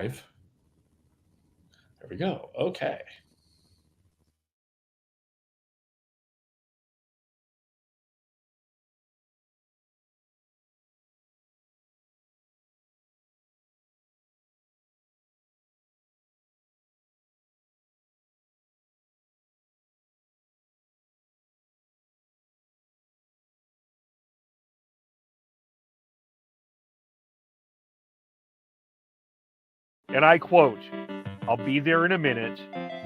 live. There we go. Okay. And I quote, "I'll be there in a minute.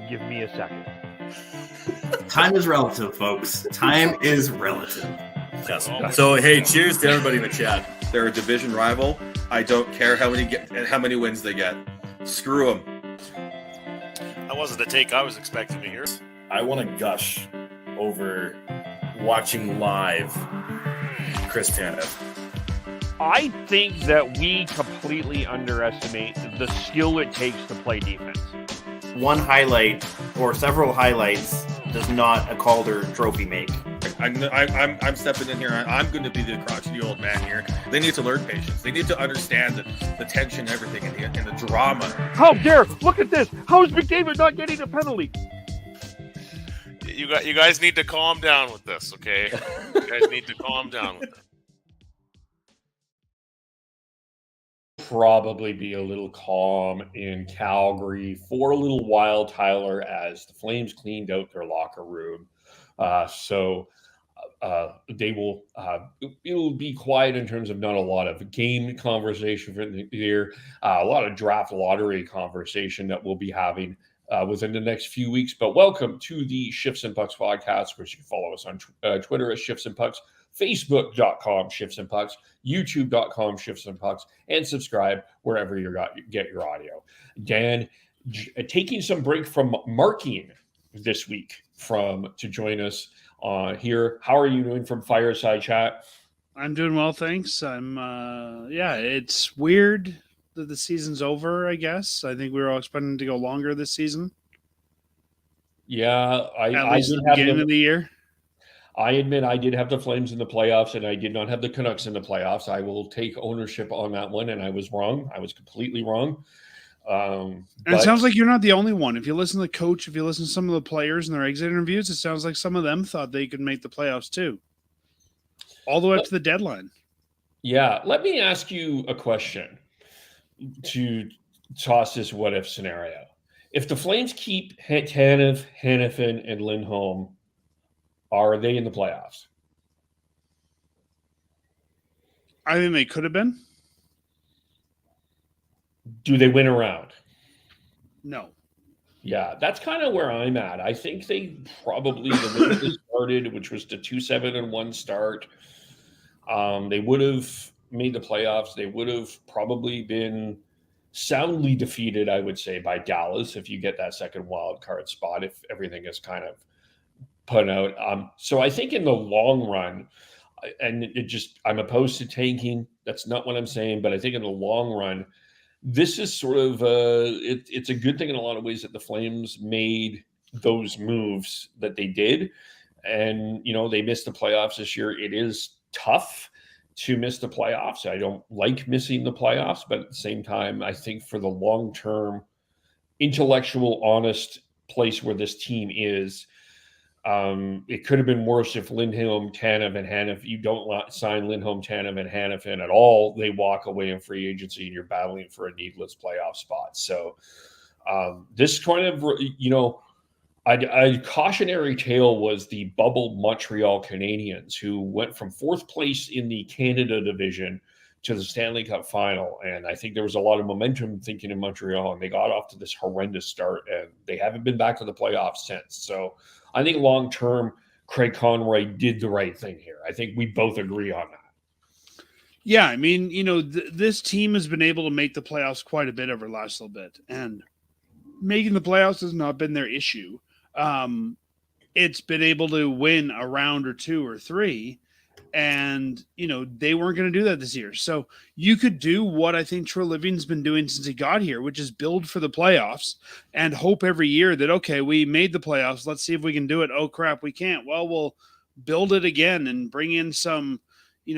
Give me a second." Time is relative, folks. Time is relative. Yes. So, hey, cheers to everybody in the chat. They're a division rival. I don't care how many wins they get. Screw them. That wasn't the take I was expecting to hear. I want to gush over watching live Chris Tanev. I think that we completely underestimate the skill it takes to play defense. One highlight or several highlights does not a Calder trophy make. I'm stepping in here. I'm going to be the crotchety old man here. They need to learn patience. They need to understand the tension and everything and the drama. How dare! Look at this! How is McDavid not getting a penalty? You guys need to calm down with this, okay? You guys need to calm down with it. Probably be a little calm in Calgary for a little while, Tyler, as the Flames cleaned out their locker room. So they will it will be quiet in terms of not a lot of game conversation for the year, a lot of draft lottery conversation that we'll be having within the next few weeks. But welcome to the Shifts and Pucks podcast, which you can follow us on Twitter at Shifts and Pucks, Facebook.com Shifts and Pucks, YouTube.com Shifts and Pucks, and subscribe wherever you get your audio. Dan, taking some break from marking this week to join us here. How are you doing from Fireside Chat? I'm doing well, thanks. It's weird that the season's over, I guess. I think we were all expecting to go longer this season. Yeah, at least at the beginning of the year. I admit I did have the Flames in the playoffs, and I did not have the Canucks in the playoffs. I will take ownership on that one, and I was wrong. I was completely wrong. And it sounds like you're not the only one. If you listen to the coach, if you listen to some of the players in their exit interviews, it sounds like some of them thought they could make the playoffs too, all the way up to the deadline. Yeah, let me ask you a question to toss this what-if scenario. If the Flames keep Tanev, Hanifin, and Lindholm, are they in the playoffs? I think they could have been. Do they win a round? No. Yeah, that's kind of where I'm at. I think they probably, the way they started, which was the 2-7-1 start, they would have made the playoffs. They would have probably been soundly defeated, I would say, by Dallas if you get that second wild card spot, if everything is kind of put out. So I think in the long run, and I'm opposed to tanking. That's not what I'm saying, but I think in the long run, this is sort of it's a good thing in a lot of ways that the Flames made those moves that they did. And, they missed the playoffs this year. It is tough to miss the playoffs. I don't like missing the playoffs, but at the same time, I think for the long-term intellectual, honest place where this team is, it could have been worse if Lindholm, Tanev, and Hanif, you don't sign Lindholm, Tanev, and Hanifin at all. They walk away in free agency and you're battling for a needless playoff spot. So this kind of, a cautionary tale was the bubble Montreal Canadiens, who went from fourth place in the Canada division to the Stanley Cup final. And I think there was a lot of momentum thinking in Montreal, and they got off to this horrendous start, and they haven't been back to the playoffs since. So I think long-term, Craig Conroy did the right thing here. I think we both agree on that. Yeah, I mean, this team has been able to make the playoffs quite a bit over the last little bit, and making the playoffs has not been their issue. It's been able to win a round or two or three, and they weren't going to do that this year. So you could do what I think Troy Living's been doing since he got here, which is build for the playoffs and hope every year that, okay, we made the playoffs. Let's see if we can do it. Oh crap, we can't. Well, we'll build it again and bring in some,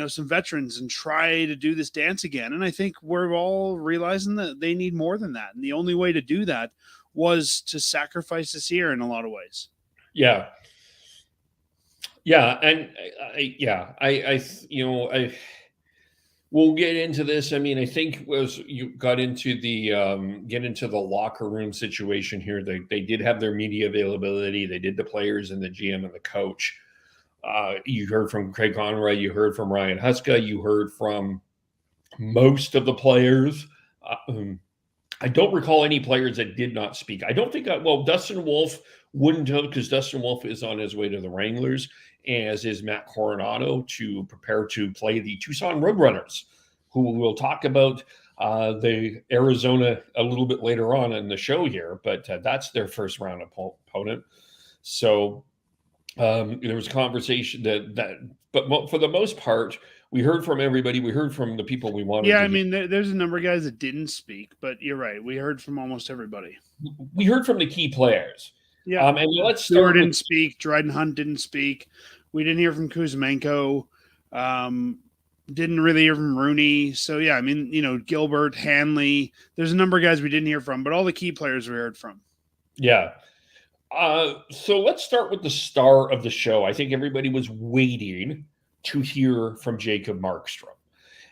some veterans and try to do this dance again. And I think we're all realizing that they need more than that. And the only way to do that was to sacrifice this year in a lot of ways. Yeah. Yeah. And we'll get into this. I mean, I think as you got into the locker room situation here, they did have their media availability. They did, the players and the GM and the coach. You heard from Craig Conroy. You heard from Ryan Huska. You heard from most of the players. I don't recall any players that did not speak. I don't think Dustin Wolf wouldn't have, because Dustin Wolf is on his way to the Wranglers, as is Matt Coronado, to prepare to play the Tucson Roadrunners, who we'll talk about the Arizona a little bit later on in the show here, but that's their first round opponent. So there was conversation but for the most part, we heard from everybody. We heard from the people we wanted. Yeah, I mean, there's a number of guys that didn't speak, but you're right. We heard from almost everybody. We heard from the key players. Yeah, and let's Stewart start. Didn't speak. Dryden Hunt didn't speak. We didn't hear from Kuzmenko. Didn't really hear from Rooney. So yeah, I mean, Gilbert, Hanley. There's a number of guys we didn't hear from, but all the key players we heard from. Yeah. So let's start with the star of the show. I think everybody was waiting to hear from Jacob Markstrom.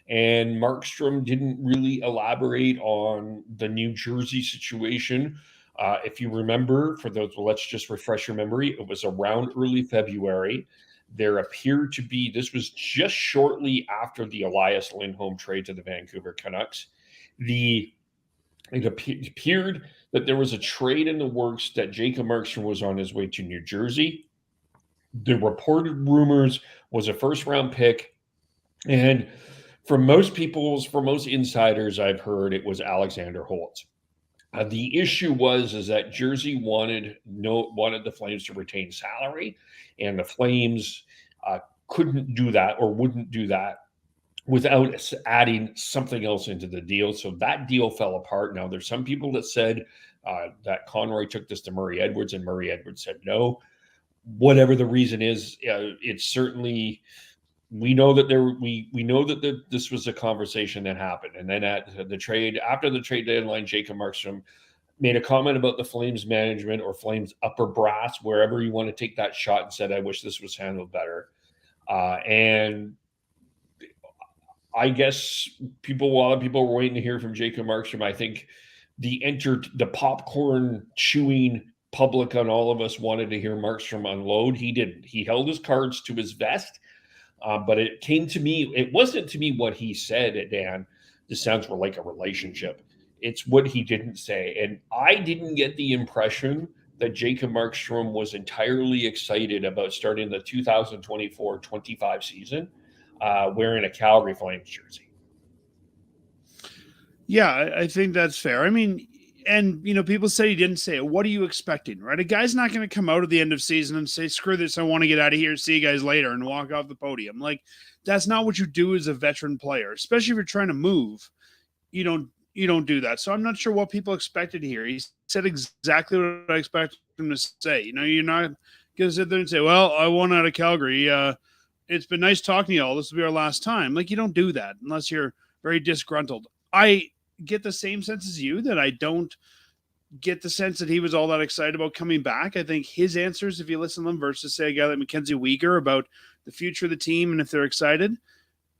And Markstrom didn't really elaborate on the New Jersey situation. If you remember, for those, let's just refresh your memory. It was around early February. There appeared to be, this was just shortly after the Elias Lindholm trade to the Vancouver Canucks. It appeared that there was a trade in the works, that Jacob Markstrom was on his way to New Jersey. The reported rumors was a first-round pick. And for most insiders I've heard, it was Alexander Holtz. The issue is that Jersey wanted the Flames to retain salary, and the Flames couldn't do that, or wouldn't do that, without adding something else into the deal. So that deal fell apart. Now, there's some people that said that Conroy took this to Murray Edwards, and Murray Edwards said no. Whatever the reason is, it's certainly, we know that this was a conversation that happened. And then after the trade deadline, Jacob Markstrom made a comment about the Flames management, or Flames upper brass, wherever you want to take that shot, and said, "I wish this was handled better." And I guess a lot of people were waiting to hear from Jacob Markstrom. I think the popcorn chewing public on all of us wanted to hear Markstrom unload. He didn't. He held his cards to his vest. But it wasn't to me what he said, Dan. This sounds more like a relationship. It's what he didn't say. And I didn't get the impression that Jacob Markstrom was entirely excited about starting the 2024-25 season wearing a Calgary Flames jersey. Yeah, I think that's fair. I mean, and, people say he didn't say it. What are you expecting, right? A guy's not going to come out at the end of season and say, screw this, I want to get out of here, see you guys later, and walk off the podium. Like, that's not what you do as a veteran player, especially if you're trying to move. You don't do that. So I'm not sure what people expected here. He said exactly what I expected him to say. You're not going to sit there and say, well, I won out of Calgary. It's been nice talking to you all. This will be our last time. Like, you don't do that unless you're very disgruntled. I get the same sense as you, that I don't get the sense that he was all that excited about coming back. I think his answers, if you listen to them, versus say a guy like Mackenzie Weegar about the future of the team and if they're excited,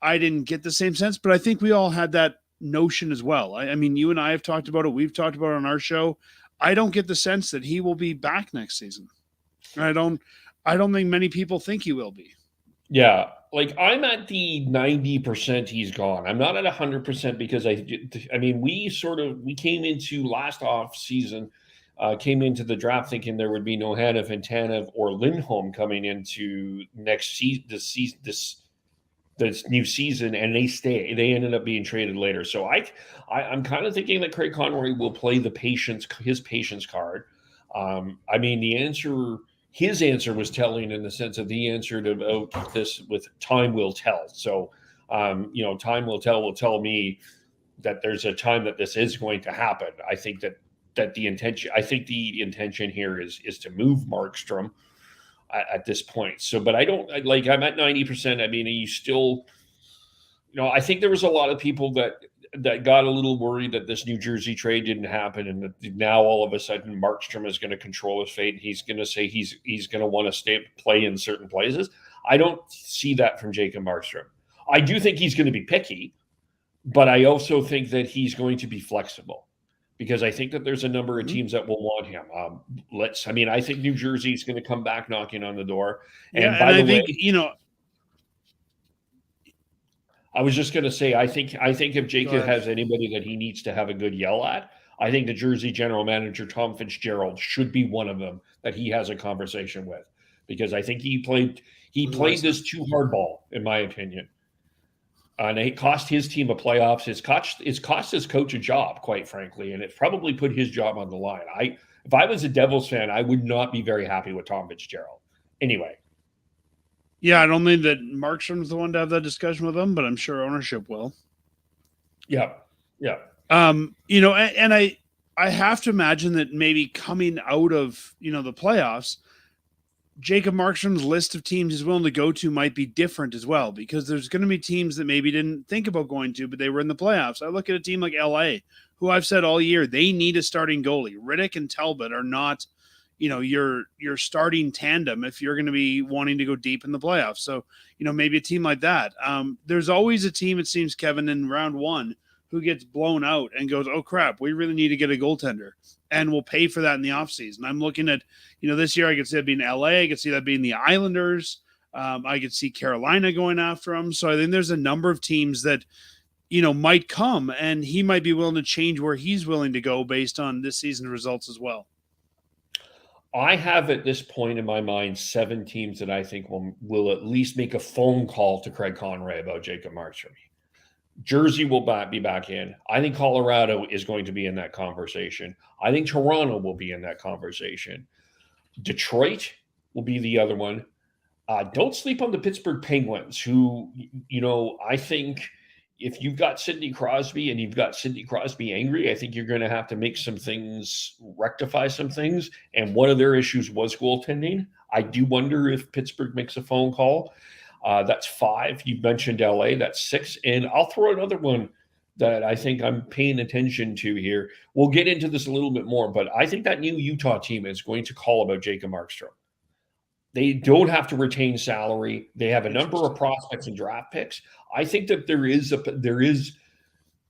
I didn't get the same sense, but I think we all had that notion as well. I mean, you and I have talked about it. We've talked about it on our show. I don't get the sense that he will be back next season. I don't think many people think he will be. Yeah. Like, I'm at the 90% he's gone. I'm not at 100% because we came into last off season, came into the draft thinking there would be no Hanif and Tanev or Lindholm coming into next season, this new season, and they ended up being traded later. So I'm kind of thinking that Craig Conroy will play his patience card. His answer was telling, in the sense of he answered about this with time will tell. So, time will tell me that there's a time that this is going to happen. I think that the intention here is to move Markstrom at this point. So, but I'm at 90%. I mean, you still, I think there was a lot of people that got a little worried that this New Jersey trade didn't happen, and that now all of a sudden Markstrom is going to control his fate. And he's going to say he's going to want to play in certain places. I don't see that from Jacob Markstrom. I do think he's going to be picky, but I also think that he's going to be flexible, because I think that there's a number of teams that will want him. I think New Jersey is going to come back knocking on the door. And by the way, I was just going to say, I think if Jacob has anybody that he needs to have a good yell at, I think the Jersey general manager, Tom Fitzgerald, should be one of them that he has a conversation with, because I think he played this too hardball, in my opinion. And it cost his team a playoffs. It's cost his coach a job, quite frankly, and it probably put his job on the line. If I was a Devils fan, I would not be very happy with Tom Fitzgerald. Anyway. Yeah, I don't think that Markstrom's the one to have that discussion with him, but I'm sure ownership will. Yeah. And I have to imagine that maybe coming out of, the playoffs, Jacob Markstrom's list of teams he's willing to go to might be different as well, because there's going to be teams that maybe didn't think about going to, but they were in the playoffs. I look at a team like LA, who I've said all year, they need a starting goalie. Riddick and Talbot are not, your starting tandem if you're going to be wanting to go deep in the playoffs. So, maybe a team like that. There's always a team, it seems, Kevin, in round one who gets blown out and goes, oh crap, we really need to get a goaltender, and we'll pay for that in the offseason. I'm looking at, this year I could see that being LA. I could see that being the Islanders. I could see Carolina going after him. So I think there's a number of teams that, might come, and he might be willing to change where he's willing to go based on this season's results as well. I have at this point in my mind 7 teams that I think will at least make a phone call to Craig Conroy about Jacob Markstrom. Jersey will be back in. I think Colorado is going to be in that conversation. I think Toronto will be in that conversation. Detroit will be the other one. Don't sleep on the Pittsburgh Penguins, who, I think if you've got Sidney Crosby and you've got Sidney Crosby angry, I think you're going to have to make some things, rectify some things. And one of their issues was goaltending. I do wonder if Pittsburgh makes a phone call. That's 5. You mentioned LA. That's 6. And I'll throw another one that I think I'm paying attention to here. We'll get into this a little bit more, but I think that new Utah team is going to call about Jacob Markstrom. They don't have to retain salary. They have a number of prospects and draft picks. I think that there is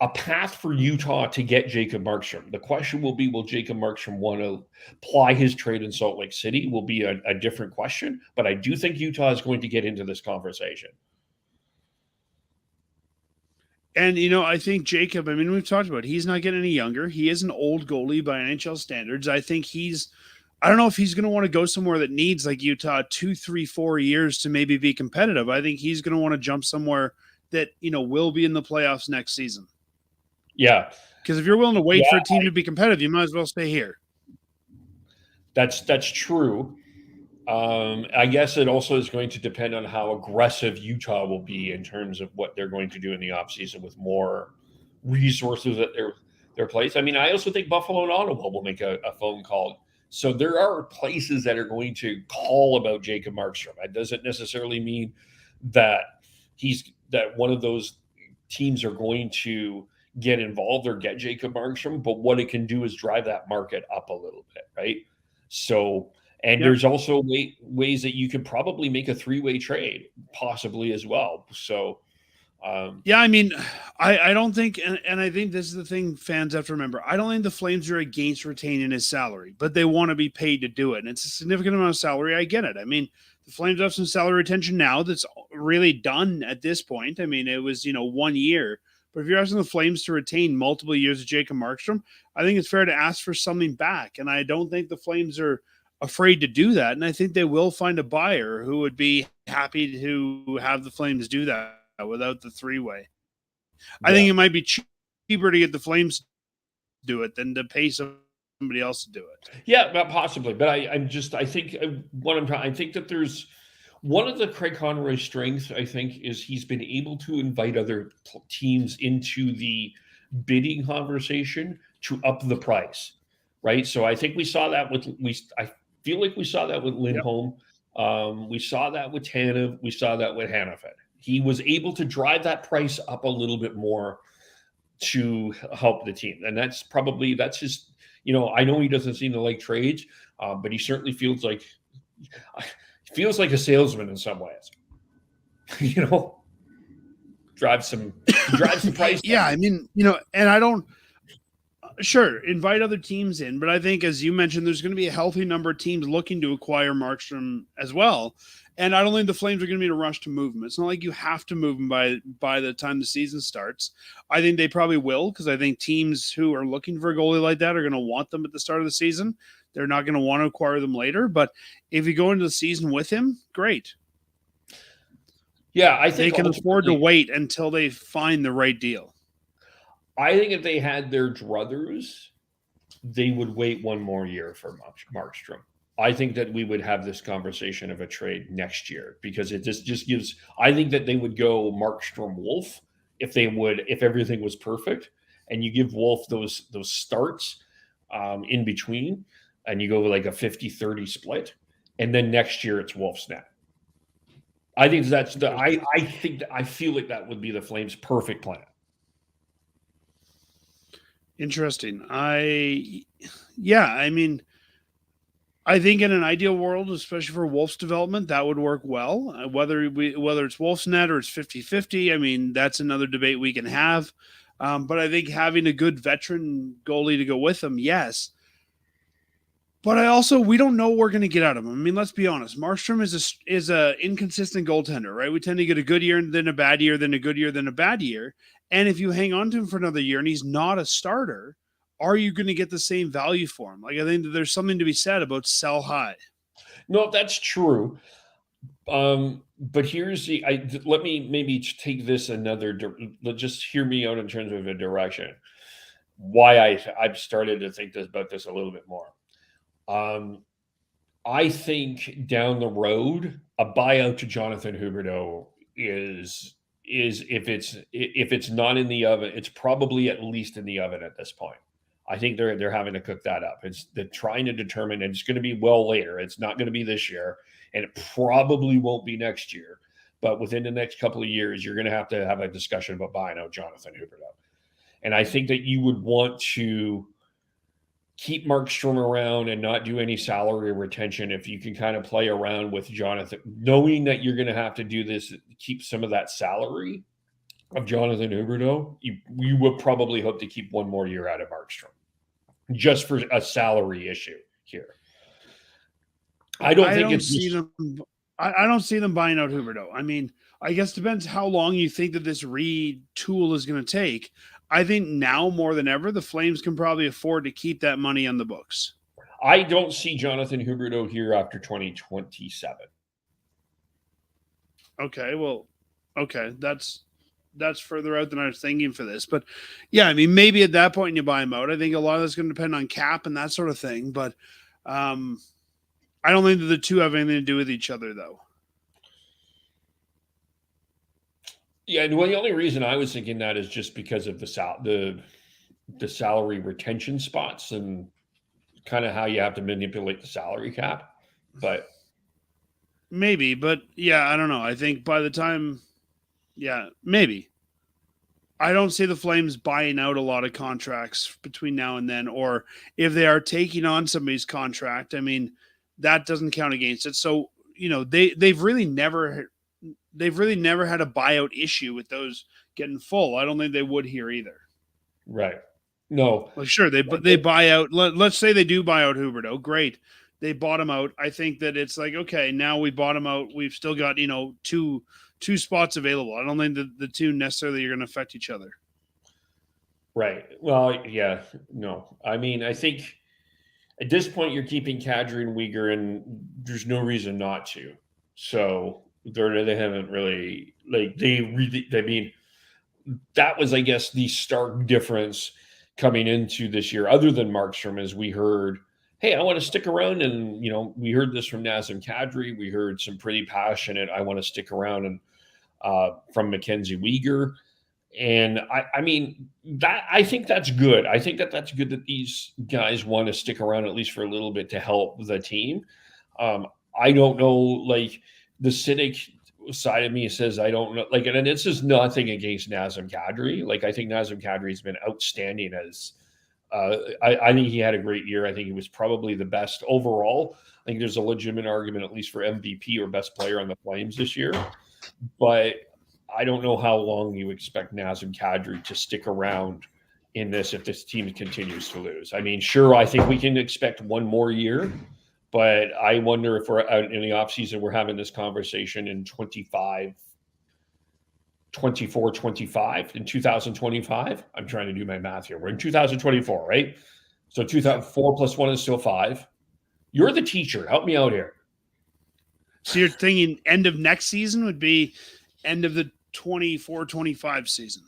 a path for Utah to get Jacob Markstrom. The question will be, will Jacob Markstrom want to ply his trade in Salt Lake City? Will be a different question, but I do think Utah is going to get into this conversation. And, I think Jacob, we've talked about it. He's not getting any younger. He is an old goalie by NHL standards. I think I don't know if he's going to want to go somewhere that needs, like Utah, 2, 3, 4 years to maybe be competitive. I think he's going to want to jump somewhere that, will be in the playoffs next season. Yeah. Because if you're willing to wait for a team to be competitive, you might as well stay here. That's true. I guess it also is going to depend on how aggressive Utah will be in terms of what they're going to do in the offseason with more resources at their place. I also think Buffalo and Ottawa will make a phone call. So there are places that are going to call about Jacob Markstrom. That doesn't necessarily mean that one of those teams are going to get involved or get Jacob Markstrom, but what it can do is drive that market up a little bit, right? So, and there's also ways that you could probably make a 3-way trade, possibly as well. So, I don't think, and I think this is the thing fans have to remember. I don't think the Flames are against retaining his salary, but they want to be paid to do it. And it's a significant amount of salary. I get it. The Flames have some salary retention now that's really done at this point. It was, 1 year. But if you're asking the Flames to retain multiple years of Jacob Markstrom, I think it's fair to ask for something back. And I don't think the Flames are afraid to do that. And I think they will find a buyer who would be happy to have the Flames do that without the 3-way. I think it might be cheaper to get the Flames to do it than to pay somebody else to do it. Yeah, possibly. But I think that there's one of the Craig Conroy strengths, I think, is he's been able to invite other teams into the bidding conversation to up the price, right? So I think we saw that I feel like we saw that with Lindholm. We saw that with Tanev. We saw that with Hannafin. He was able to drive that price up a little bit more to help the team. And that's just, I know he doesn't seem to like trades, but he certainly feels like a salesman in some ways. Drive some price. Yeah, I mean, and I don't. Sure, invite other teams in, but I think, as you mentioned, there's going to be a healthy number of teams looking to acquire Markstrom as well. And I don't think the Flames are going to be in a rush to move him. It's not like you have to move him by the time the season starts. I think they probably will, because I think teams who are looking for a goalie like that are going to want them at the start of the season. They're not going to want to acquire them later. But if you go into the season with him, great. Yeah, I think they can afford to wait until they find the right deal. I think if they had their druthers, they would wait one more year for Markstrom. I think that we would have this conversation of a trade next year, because it just gives. I think that they would go Markstrom-Wolf if everything was perfect, and you give Wolf those starts in between, and you go like a 50-30 split, and then next year it's Wolf's net. I think I feel like that would be the Flames' perfect plan. Interesting. I mean, I think in an ideal world, especially for Wolf's development, that would work well. Whether it's Wolf's net or it's 50-50, I mean, that's another debate we can have. But I think having a good veteran goalie to go with him, yes. But we don't know what we're going to get out of him. I mean, let's be honest. Markstrom is a inconsistent goaltender, right? We tend to get a good year and then a bad year, then a good year, then a bad year. And if you hang on to him for another year and he's not a starter, are you going to get the same value for him? Like, I think that there's something to be said about sell high. No, that's true. But here's let me maybe take this just hear me out in terms of a direction. Why I've started to think about this a little bit more. I think down the road, a buyout to Jonathan Huberdeau is if it's not in the oven, it's probably at least in the oven at this point. I think they're having to cook that up. They're trying to determine, and it's going to be well later. It's not going to be this year, and it probably won't be next year. But within the next couple of years, you're going to have a discussion about buying out Jonathan Huberdeau. And I think that you would want to keep Markstrom around and not do any salary retention if you can kind of play around with Jonathan, knowing that you're going to have to do this, keep some of that salary of Jonathan Huberdeau. You would probably hope to keep one more year out of Markstrom, just for a salary issue here. I don't see them buying out Huberdeau. I mean, I guess it depends how long you think that this retool is going to take. I think now more than ever, the Flames can probably afford to keep that money on the books. I don't see Jonathan Huberdeau here after 2027. Okay. That's further out than I was thinking for this. But yeah, I mean, maybe at that point you buy him out. I think a lot of that's going to depend on cap and that sort of thing. But I don't think that the two have anything to do with each other, though. Yeah, and the only reason I was thinking that is just because of the salary retention spots and kind of how you have to manipulate the salary cap. But maybe, but yeah, I don't know. I think by the time, maybe. I don't see the Flames buying out a lot of contracts between now and then, or if they are taking on somebody's contract, I mean, that doesn't count against it. So, they've really never had a buyout issue with those getting full. I don't think they would here either. Right. No. Well, sure. They buy out. Let's say they do buy out Huberdeau. Great. They bought him out. I think that it's like, okay, now we bought him out. We've still got, two spots available. I don't think that the two necessarily are going to affect each other. Right. Well, yeah, no. I mean, I think at this point you're keeping Kadri and Uyghur, and there's no reason not to. So they haven't really I mean, that was, I guess, the stark difference coming into this year, other than Markstrom, as we heard, hey, I want to stick around. And, we heard this from Nazem Kadri. We heard some pretty passionate, I want to stick around, and from Mackenzie Uyghur. And I mean, that I think that's good. I think that's good that these guys want to stick around at least for a little bit to help the team. I don't know, like the Cynic, side of me says I don't know. Like, and this is nothing against Nazem Kadri. Like, I think Nazem Kadri has been outstanding as. I think he had a great year. I think he was probably the best overall. I think there's a legitimate argument, at least for MVP or best player on the Flames this year. But I don't know how long you expect Nazem Kadri to stick around in this if this team continues to lose. I mean, sure, I think we can expect one more year, but I wonder if we're out in the offseason, we're having this conversation in 24, 25, in 2025. I'm trying to do my math here. We're in 2024, right? So 2004 plus 1 is still 5. You're the teacher. Help me out here. So you're thinking end of next season would be end of the 24-25 season.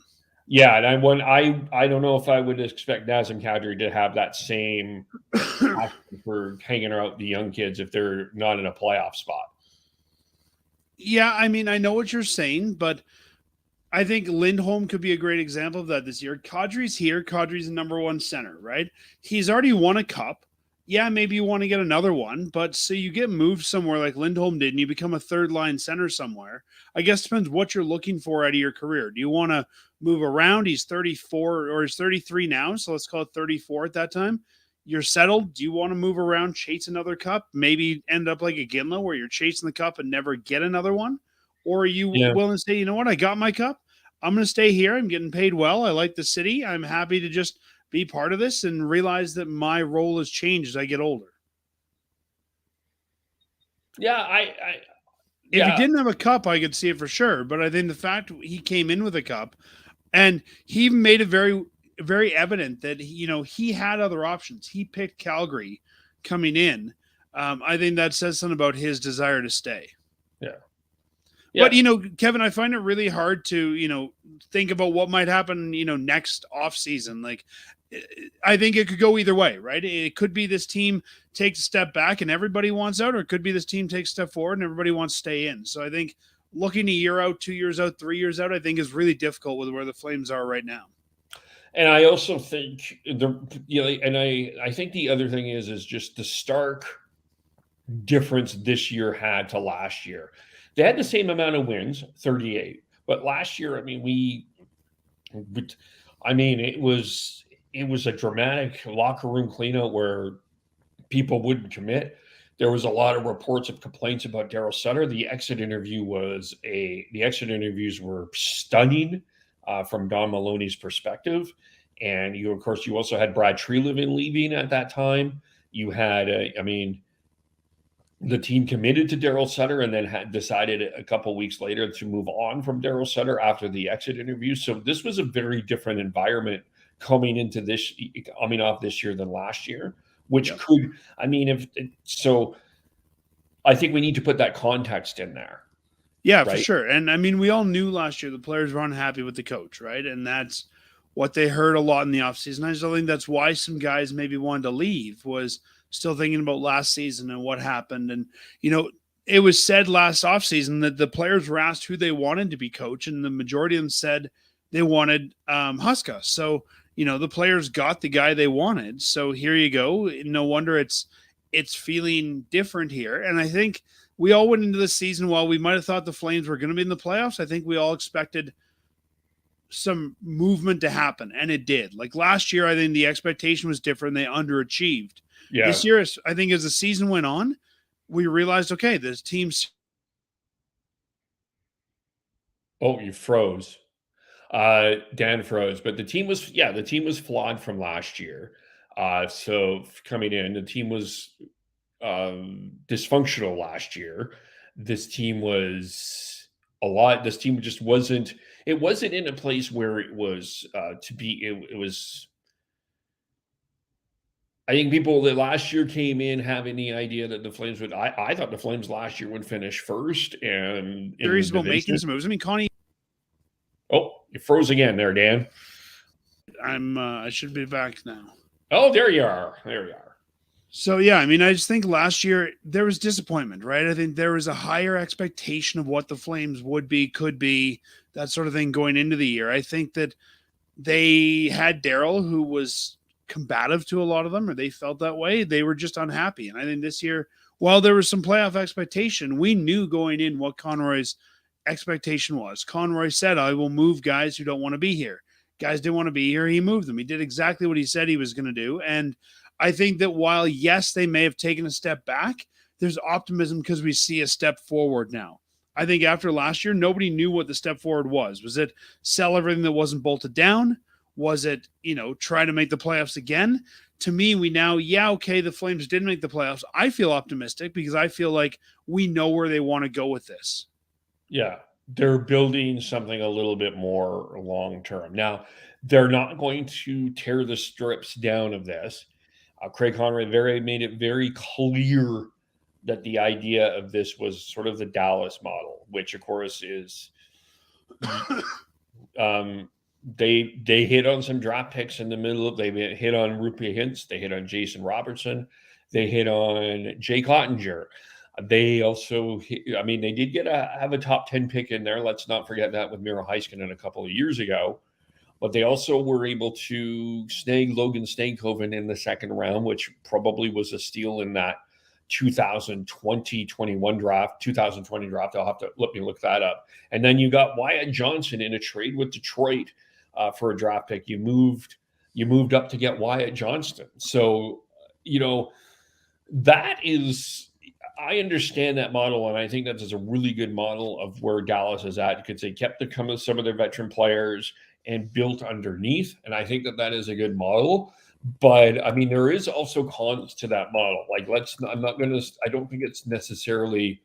Yeah, and I don't know if I would expect Nazem Kadri to have that same passion for hanging out the young kids if they're not in a playoff spot. Yeah, I mean, I know what you're saying, but I think Lindholm could be a great example of that this year. Kadri's here. Kadri's the number one center, right? He's already won a cup. Yeah, maybe you want to get another one, but so you get moved somewhere like Lindholm did and you become a third line center somewhere. I guess it depends what you're looking for out of your career. Do you want to move around? He's 34 or he's 33 now, so let's call it 34 at that time. You're settled. Do you want to move around, chase another cup, maybe end up like a Ginla where you're chasing the cup and never get another one? Or are you willing to say, you know what, I got my cup. I'm going to stay here. I'm getting paid well. I like the city. I'm happy to just be part of this and realize that my role has changed as I get older. Yeah, if he didn't have a cup, I could see it for sure. But I think the fact he came in with a cup and he even made it very, very evident that, he had other options. He picked Calgary coming in. I think that says something about his desire to stay. Yeah. But, Kevin, I find it really hard to, think about what might happen, next off season. Like, I think it could go either way, right? It could be this team takes a step back and everybody wants out, or it could be this team takes a step forward and everybody wants to stay in. So I think looking a year out, 2 years out, 3 years out, I think is really difficult with where the Flames are right now. And I also think I think the other thing is just the stark difference this year had to last year. They had the same amount of wins, 38, but last year, it was a dramatic locker room cleanout where people wouldn't commit. There was a lot of reports of complaints about Daryl Sutter. The exit interviews were stunning from Don Maloney's perspective. And you also had Brad Treliving leaving at that time. You had, the team committed to Daryl Sutter and then had decided a couple weeks later to move on from Daryl Sutter after the exit interview. So this was a very different environment coming off this year than last year, which I think we need to put that context in there. Yeah, right? For sure. And we all knew last year the players were unhappy with the coach, right? And that's what they heard a lot in the offseason. I still think that's why some guys maybe wanted to leave, was still thinking about last season and what happened. And, it was said last offseason that the players were asked who they wanted to be coach, and the majority of them said they wanted Huska. So, the players got the guy they wanted. So here you go. No wonder it's feeling different here. And I think we all went into the season, while we might have thought the Flames were going to be in the playoffs, I think we all expected some movement to happen, and it did. Like last year, I think the expectation was different. They underachieved. Yeah. This year, I think as the season went on, we realized, okay, this team's. Oh, you froze. Dan froze, but the team was flawed from last year. So coming in, the team was dysfunctional last year. This team just wasn't. It wasn't in a place where it was to be. It was. I think people that last year came in having the idea that the Flames would. I thought the Flames last year would finish first, and serious about making some moves. Connie. Oh, you froze again there, Dan. I should be back now. Oh, there you are. There you are. So, yeah, I just think last year there was disappointment, right? I think there was a higher expectation of what the Flames would be, could be, that sort of thing going into the year. I think that they had Daryl, who was combative to a lot of them, or they felt that way. They were just unhappy. And I think this year, while there was some playoff expectation, we knew going in what Conroy's expectation was. Conroy said, I will move guys who don't want to be here. Guys didn't want to be here. He moved them. He did exactly what he said he was going to do. And I think that while, yes, they may have taken a step back, there's optimism because we see a step forward now. I think after last year, nobody knew what the step forward was. Was it sell everything that wasn't bolted down? Was it, try to make the playoffs again? To me, we now, the Flames didn't make the playoffs. I feel optimistic because I feel like we know where they want to go with this. Yeah, they're building something a little bit more long-term. Now, they're not going to tear the strips down of this. Craig Conroy made it very clear that the idea of this was sort of the Dallas model, which, of course, is they hit on some draft picks in the middle. They hit on Rupert Hintz. They hit on Jason Robertson. They hit on Jake Ottinger. They also, they did have a top 10 pick in there. Let's not forget that with Miro Heiskanen a couple of years ago. But they also were able to snag Logan Stankoven in the second round, which probably was a steal in that 2020 draft. I'll have to let me look that up. And then you got Wyatt Johnson in a trade with Detroit for a draft pick. You moved up to get Wyatt Johnston. So, that is, I understand that model, and I think that is a really good model of where Dallas is at because they kept some of their veteran players and built underneath. And I think that is a good model. But there is also cons to that model. Like, I don't think it's necessarily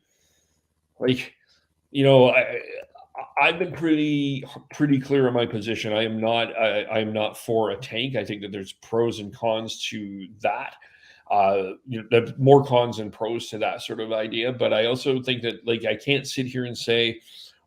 like, I've been pretty clear on my position. I am not for a tank. I think that there's pros and cons to that. There's more cons than pros to that sort of idea. But I also think that, like, I can't sit here and say,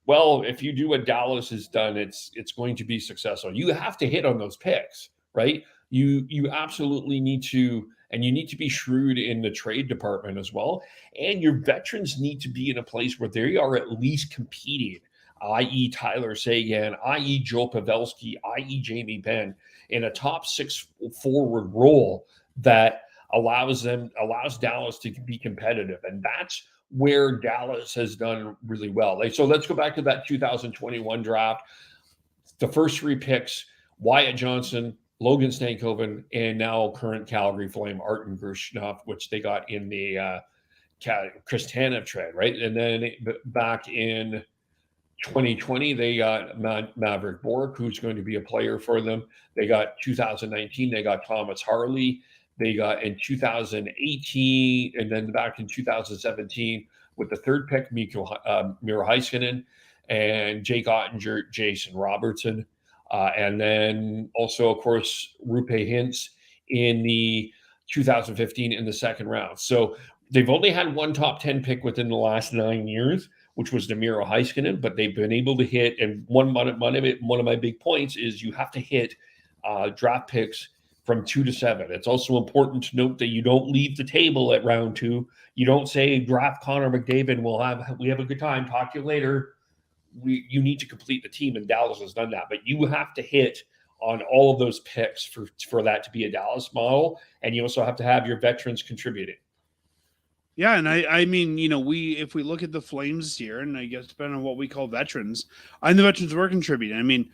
well, if you do what Dallas has done, it's going to be successful. You have to hit on those picks, right? You absolutely need to, and you need to be shrewd in the trade department as well. And your veterans need to be in a place where they are at least competing, i.e. Tyler Seguin, i.e. Joe Pavelski, i.e. Jamie Benn, in a top 6 forward role that allows Dallas to be competitive. And that's where Dallas has done really well. So let's go back to that 2021 draft. The first 3 picks, Wyatt Johnson, Logan Stankoven, and now current Calgary Flame Artem Grushnov, which they got in the Chris Tanev trade, right? And then back in 2020, they got Maverick Bourque, who's going to be a player for them. They got 2019, they got Thomas Harley. They got in 2018, and then back in 2017 with the third pick, Miro Heiskanen and Jake Ottinger, Jason Robertson. And then also, of course, Roope Hintz in the 2015 in the second round. So they've only had one top 10 pick within the last 9 years, which was Miro Heiskanen, but they've been able to hit. And one of my big points is you have to hit draft picks from 2 to 7. It's also important to note that you don't leave the table at round 2. You don't say draft Connor McDavid. We have a good time. Talk to you later. You need to complete the team, and Dallas has done that. But you have to hit on all of those picks for that to be a Dallas model, and you also have to have your veterans contributing. Yeah, and if we look at the Flames here, and I guess depending on what we call veterans, the veterans were contributing.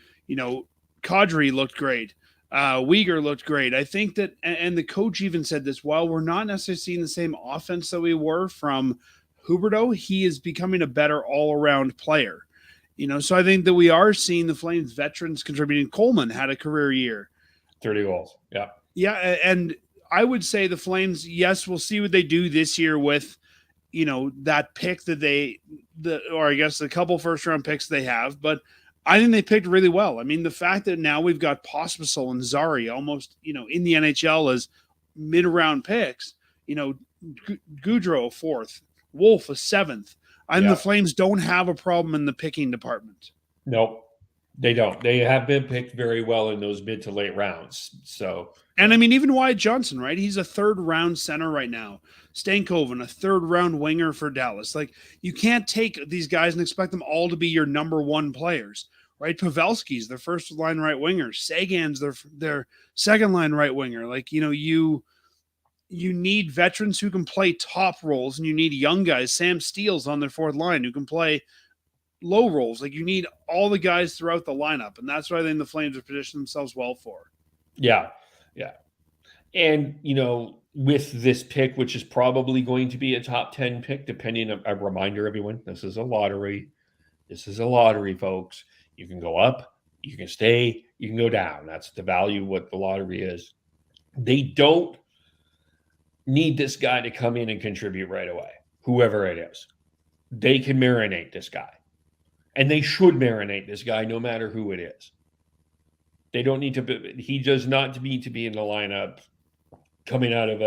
Kadri looked great. Uyghur looked great. I think that, and the coach even said this, while we're not necessarily seeing the same offense that we were from Huberdeau, he is becoming a better all-around player. So I think that we are seeing the Flames veterans contributing. Coleman had a career year. 30 goals. Yeah. Yeah, and I would say the Flames, yes, we'll see what they do this year with, that pick that or I guess the couple first-round picks they have, but I think they picked really well. The fact that now we've got Pospisil and Zari almost, in the NHL as mid-round picks, Goudreau a 4th, Wolf a 7th. The Flames don't have a problem in the picking department. No, they don't. They have been picked very well in those mid to late rounds. So, and even Wyatt Johnson, right? He's a 3rd-round center right now. Stankoven, a 3rd-round winger for Dallas. Like, you can't take these guys and expect them all to be your number 1 players, right? Pavelski's their first-line right winger. Sagan's their second-line right winger. Like, you need veterans who can play top roles, and you need young guys. Sam Steele's on their 4th line who can play, low rolls. Like you need all the guys throughout the lineup, and that's what I think the Flames have positioned themselves well for. Yeah. And, with this pick, which is probably going to be a top 10 pick, depending on a reminder, everyone, this is a lottery. This is a lottery, folks. You can go up, you can stay, you can go down. That's the value what the lottery is. They don't need this guy to come in and contribute right away, whoever it is. They can marinate this guy. And they should marinate this guy no matter who it is. They don't need to. He does not need to be in the lineup coming out of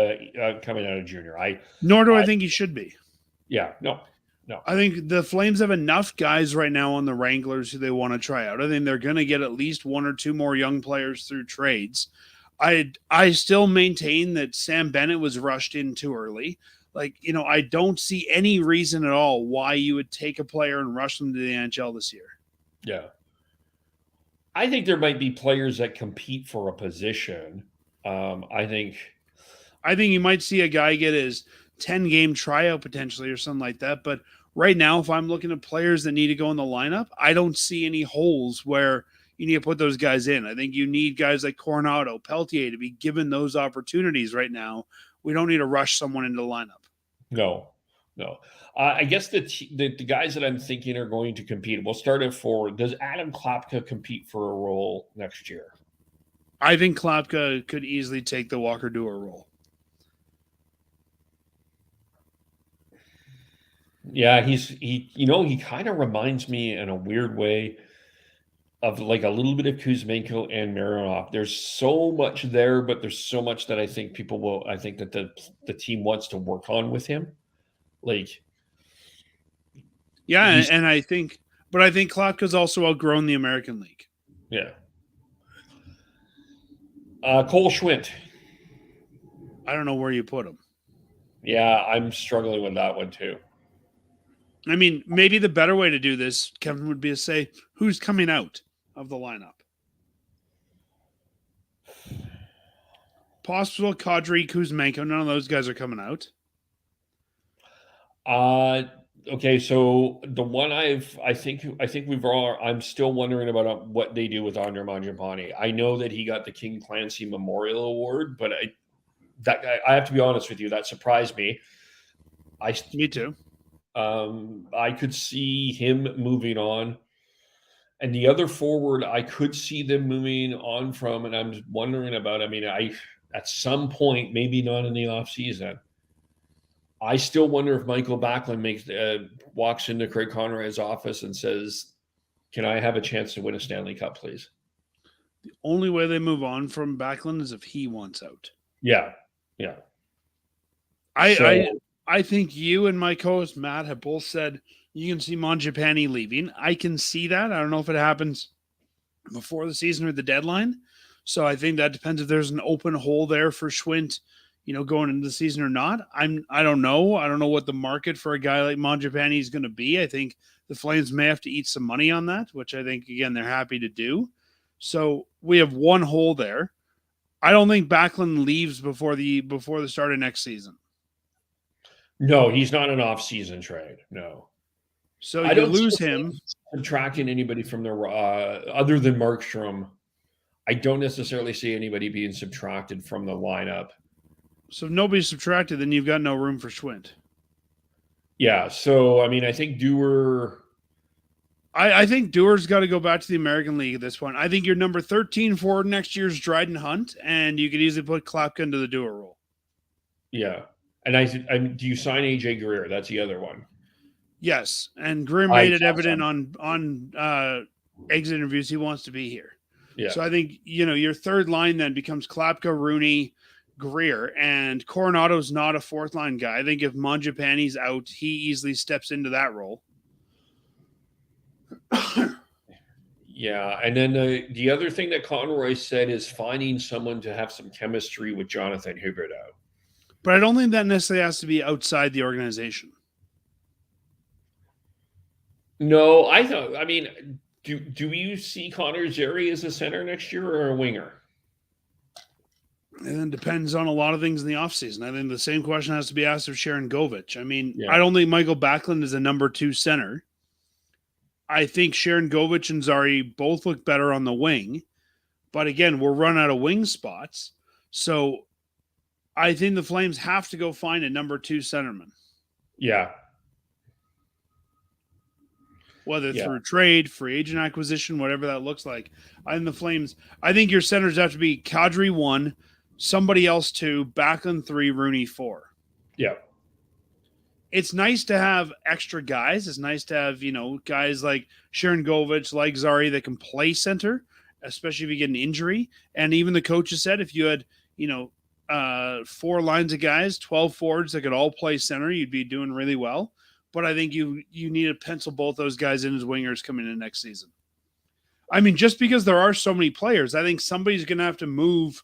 junior. Nor do I think he should be. Yeah, no. I think the Flames have enough guys right now on the Wranglers who they want to try out. I think they're going to get at least one or two more young players through trades. I still maintain that Sam Bennett was rushed in too early. I don't see any reason at all why you would take a player and rush them to the NHL this year. Yeah. I think there might be players that compete for a position. I think you might see a guy get his 10-game tryout potentially or something like that. But right now, if I'm looking at players that need to go in the lineup, I don't see any holes where you need to put those guys in. I think you need guys like Coronado, Peltier to be given those opportunities right now. We don't need to rush someone into the lineup. No. I guess the guys that I'm thinking are going to compete, we'll start at forward. Does Adam Klapka compete for a role next year? I think Klapka could easily take the Walker Duehr role. Yeah, he kind of reminds me in a weird way of like a little bit of Kuzmenko and Mironov. There's so much there, but there's so much that I think that the team wants to work on with him. I think Klapka's also outgrown the American League. Yeah. Cole Schwindt. I don't know where you put him. Yeah, I'm struggling with that one too. I mean, maybe the better way to do this, Kevin, would be to say who's coming out of the lineup. Pospisil, Kadri, Kuzmenko, none of those guys are coming out. Okay, so the one I think I'm still wondering about what they do with Andrew Magiapane. I know that he got the King Clancy Memorial Award, but I have to be honest with you, that surprised me. Me too. I could see him moving on. And the other forward, I could see them moving on from, and I'm wondering about, at some point, maybe not in the offseason, I still wonder if Michael Backlund walks into Craig Conroy's office and says, "Can I have a chance to win a Stanley Cup, please?" The only way they move on from Backlund is if he wants out. Yeah. I think you and my co-host Matt have both said you can see Mangiapane leaving. I can see that. I don't know if it happens before the season or the deadline. So I think that depends if there's an open hole there for Schwindt, going into the season or not. I don't know. I don't know what the market for a guy like Mangiapane is going to be. I think the Flames may have to eat some money on that, which I think, again, they're happy to do. So we have one hole there. I don't think Backlund leaves before the start of next season. No, he's not an off-season trade. No. So you lose him. Subtracting anybody from the other than Markstrom, I don't necessarily see anybody being subtracted from the lineup. So if nobody's subtracted, then you've got no room for Schwindt. Yeah. So I think Duehr. I think Duehr's got to go back to the American League at this point. I think your number 13 forward next year is Dryden Hunt, and you could easily put Klapka into the Duehr role. Yeah. And do you sign AJ Greer? That's the other one. Yes, and Greer made it evident on exit interviews he wants to be here. Yeah. So I think your third line then becomes Klapka, Rooney, Greer, and Coronado's not a fourth line guy. I think if Mangiapane's out, he easily steps into that role. Yeah, and then the other thing that Conroy said is finding someone to have some chemistry with Jonathan Huberdeau. But I don't think that necessarily has to be outside the organization. No, do you see Connor Zary as a center next year or a winger? And it depends on a lot of things in the offseason. I think the same question has to be asked of Sharon Govich. I don't think Michael Backlund is a number 2 center. I think Sharon Govich and Zari both look better on the wing. But again, we're run out of wing spots. So I think the Flames have to go find a number 2 centerman. Yeah. Whether through trade, free agent acquisition, whatever that looks like. I think your centers have to be Kadri 1, somebody else 2, Backlund 3, Rooney 4. Yeah. It's nice to have extra guys. It's nice to have, guys like Sharon Govich, like Zari that can play center, especially if you get an injury. And even the coaches said if you had, 4 lines of guys, 12 forwards that could all play center, you'd be doing really well. But I think you need to pencil both those guys in as wingers coming in next season. I mean, just because there are so many players, I think somebody's going to have to move.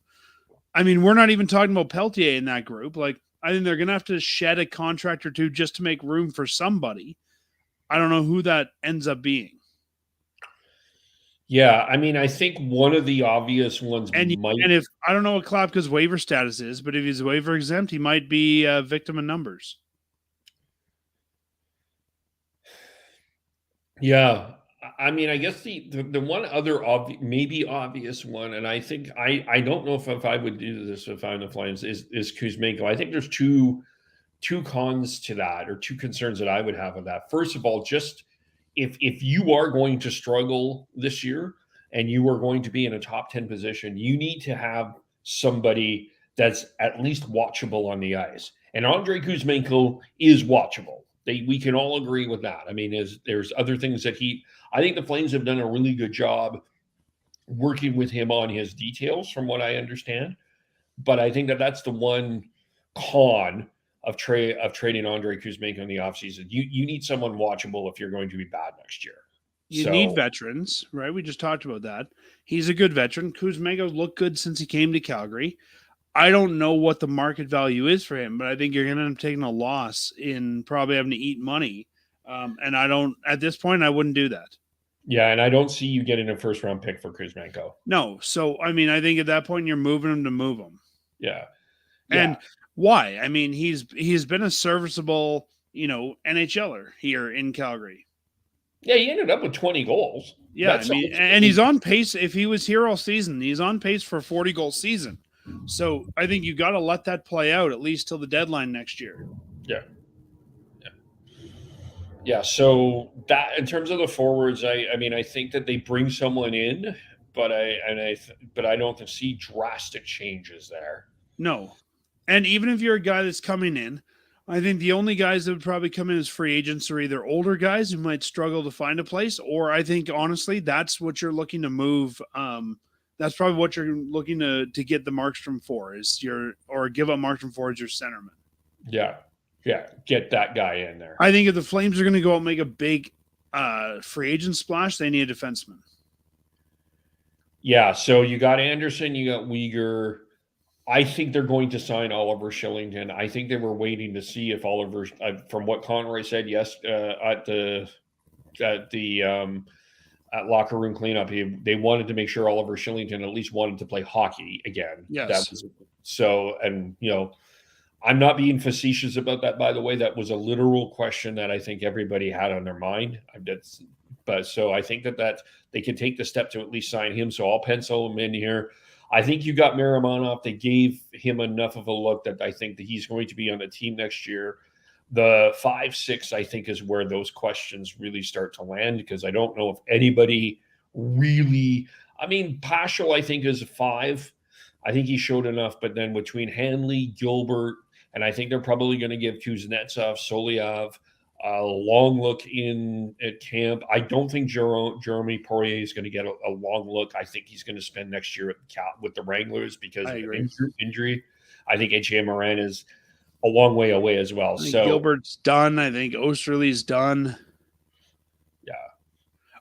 I mean, we're not even talking about Peltier in that group. Like, I think they're going to have to shed a contract or two just to make room for somebody. I don't know who that ends up being. Yeah, I mean, I think one of the obvious ones and if I don't know what Klapka's waiver status is, but if he's waiver exempt, he might be a victim of numbers. Yeah, I mean, I guess the one other maybe obvious one, and I think I don't know if I would do this if I'm the Flames is Kuzmenko. I think there's two cons to that, or two concerns that I would have with that. First of all, just if you are going to struggle this year and you are going to be in a top 10 position, you need to have somebody that's at least watchable on the ice. And Andrei Kuzmenko is watchable. We can all agree with that. I mean, there's other things that I think the Flames have done a really good job working with him on his details, from what I understand. But I think that's the one con of trading Andrei Kuzmenko in the offseason. You need someone watchable if you're going to be bad next year. You need veterans, right? We just talked about that. He's a good veteran. Kuzmenko looked good since he came to Calgary. I don't know what the market value is for him, but I think you're going to end up taking a loss in probably having to eat money. And at this point, I wouldn't do that. Yeah, and I don't see you getting a first-round pick for Kuzmenko. No. So, I mean, I think at that point, you're moving him to move him. Yeah. And why? I mean, he's been a serviceable, NHLer here in Calgary. Yeah, he ended up with 20 goals. Yeah, and he's on pace. If he was here all season, he's on pace for a 40-goal season. So I think you got to let that play out at least till the deadline next year. Yeah. So that, in terms of the forwards, I mean, I think that they bring someone in, but I don't see drastic changes there. No, and even if you're a guy that's coming in, I think the only guys that would probably come in as free agents are either older guys who might struggle to find a place, or I think honestly that's what you're looking to move. That's probably what you're looking to get the Markstrom for or give up Markstrom for as your centerman. Yeah. Get that guy in there. I think if the Flames are going to go out and make a big free agent splash, they need a defenseman. Yeah. So you got Anderson, you got Weegar. I think they're going to sign Oliver Shillington. I think they were waiting to see if Oliver, from what Conroy said, at locker room cleanup, they wanted to make sure Oliver Shillington at least wanted to play hockey again. Yes. I'm not being facetious about that, by the way. That was a literal question that I think everybody had on their mind. So I think that they can take the step to at least sign him. So I'll pencil him in here. I think you got Maramonov. They gave him enough of a look that I think that he's going to be on the team next year. The 5-6, I think, is where those questions really start to land, because I don't know if anybody really. I mean, Paschal, I think, is a 5. I think he showed enough, but then between Hanley, Gilbert, and I think they're probably going to give Kuznetsov, Solyav a long look in at camp. I don't think Jeremy Poirier is going to get a long look. I think he's going to spend next year with the Wranglers because of an injury. I think H.A. Moran is a long way away as well. So Gilbert's done. I think Osterley's done. Yeah.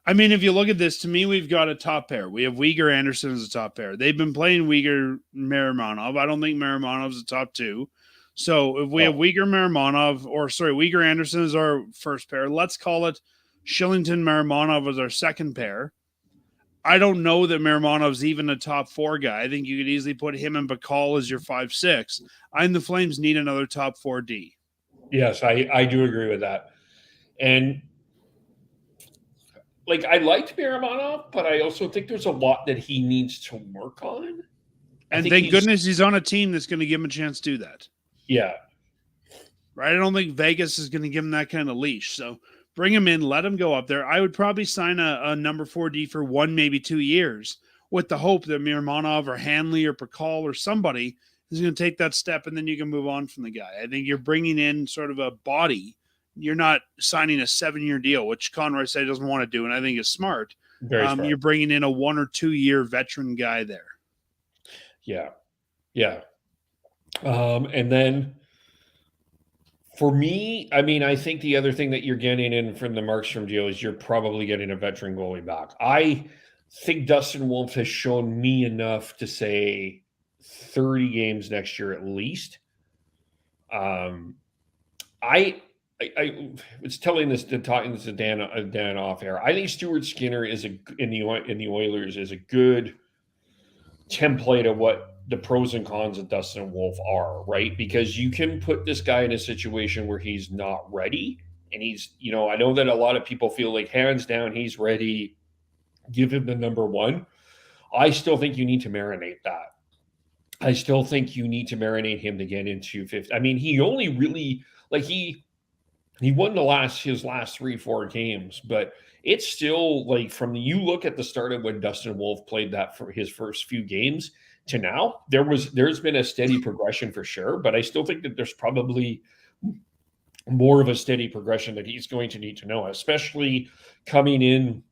I mean, if you look at this, to me, we've got a top pair. We have Weegar Anderson as a top pair. They've been playing Weegar Maramonov. I don't think Marimonov's a top 2. So if we have Weegar Anderson as our first pair, let's call it Shillington Maramonov as our second pair. I don't know that Marimonov's even a top 4 guy. I think you could easily put him and Bacall as your 5-6. The Flames need another top 4D. Yes, I do agree with that. And like I liked Miramonov, but I also think there's a lot that he needs to work on. And thank goodness he's on a team that's going to give him a chance to do that. Yeah. Right? I don't think Vegas is going to give him that kind of leash. So bring him in, let him go up there. I would probably sign a number 4D for 1, maybe 2 years with the hope that Miramonov or Hanley or Pakal or somebody is going to take that step, and then you can move on from the guy. I think you're bringing in sort of a body. You're not signing a 7-year deal, which Conroy said he doesn't want to do, and I think is smart. Very smart. You're bringing in a 1 or 2 year veteran guy there. Yeah. Yeah. And then for me, I mean, I think the other thing that you're getting in from the Markstrom deal is you're probably getting a veteran goalie back. I think Dustin Wolf has shown me enough to say 30 games next year at least. I was talking this to Dan off air. I think Stuart Skinner is in the Oilers is a good template of what the pros and cons of Dustin Wolf are, right? Because you can put this guy in a situation where he's not ready, and he's, I know that a lot of people feel like hands down he's ready. Give him the number 1. I still think you need to marinate that. I still think you need to marinate him to get into 50. I mean, he only really he won his last 3-4 games, but it's still like you look at the start of when Dustin Wolf played that for his first few games to now, there's been a steady progression for sure, but I still think that there's probably more of a steady progression that he's going to need to know, especially coming in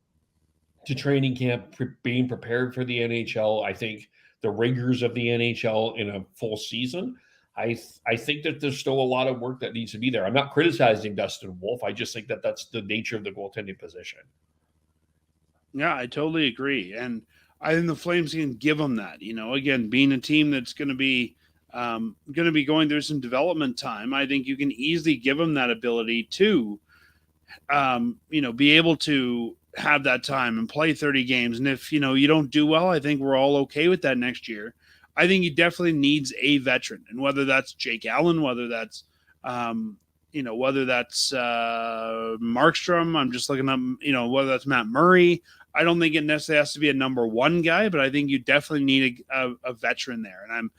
to training camp, being prepared for the NHL. I think the rigors of the NHL in a full season, I think that there's still a lot of work that needs to be there. I'm not criticizing Dustin Wolf. I just think that that's the nature of the goaltending position. Yeah, I totally agree. And I think the Flames can give him that, again, being a team that's going to be going through some development time. I think you can easily give them that ability to, be able to have that time and play 30 games. And if, you don't do well, I think we're all okay with that next year. I think he definitely needs a veteran, and whether that's Jake Allen, whether that's, Markstrom, I'm just looking up, whether that's Matt Murray. I don't think it necessarily has to be a number 1 guy, but I think you definitely need a veteran there. And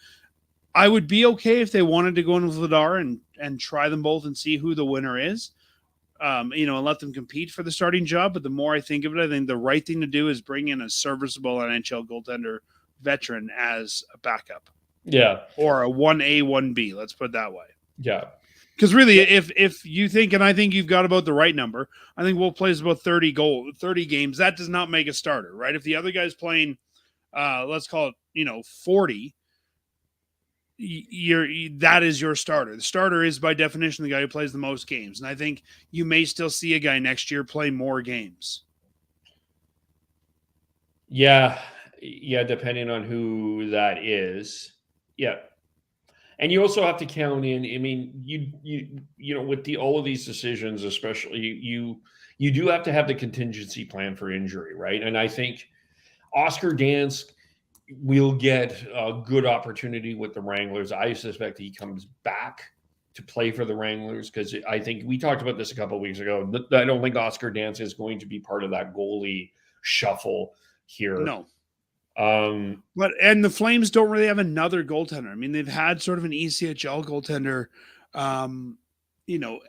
I would be okay if they wanted to go in with Vladar and try them both and see who the winner is, and let them compete for the starting job. But the more I think of it, I think the right thing to do is bring in a serviceable NHL goaltender veteran as a backup. Yeah. Or a 1A, 1B. Let's put it that way. Yeah. Because really, if you think, and I think you've got about the right number, I think Wolf plays about 30 games. That does not make a starter, right? If the other guy's playing, let's call it, 40, that is your starter. The starter is by definition the guy who plays the most games. And I think you may still see a guy next year play more games. Yeah, depending on who that is. Yeah. And you also have to count in, I mean, you with all of these decisions, especially you do have to have the contingency plan for injury, right? And I think Oscar Dansk will get a good opportunity with the Wranglers. I suspect he comes back to play for the Wranglers because I think we talked about this a couple of weeks ago. I don't think Oscar Dansk is going to be part of that goalie shuffle here. No. And the Flames don't really have another goaltender. I mean, they've had sort of an ECHL goaltender,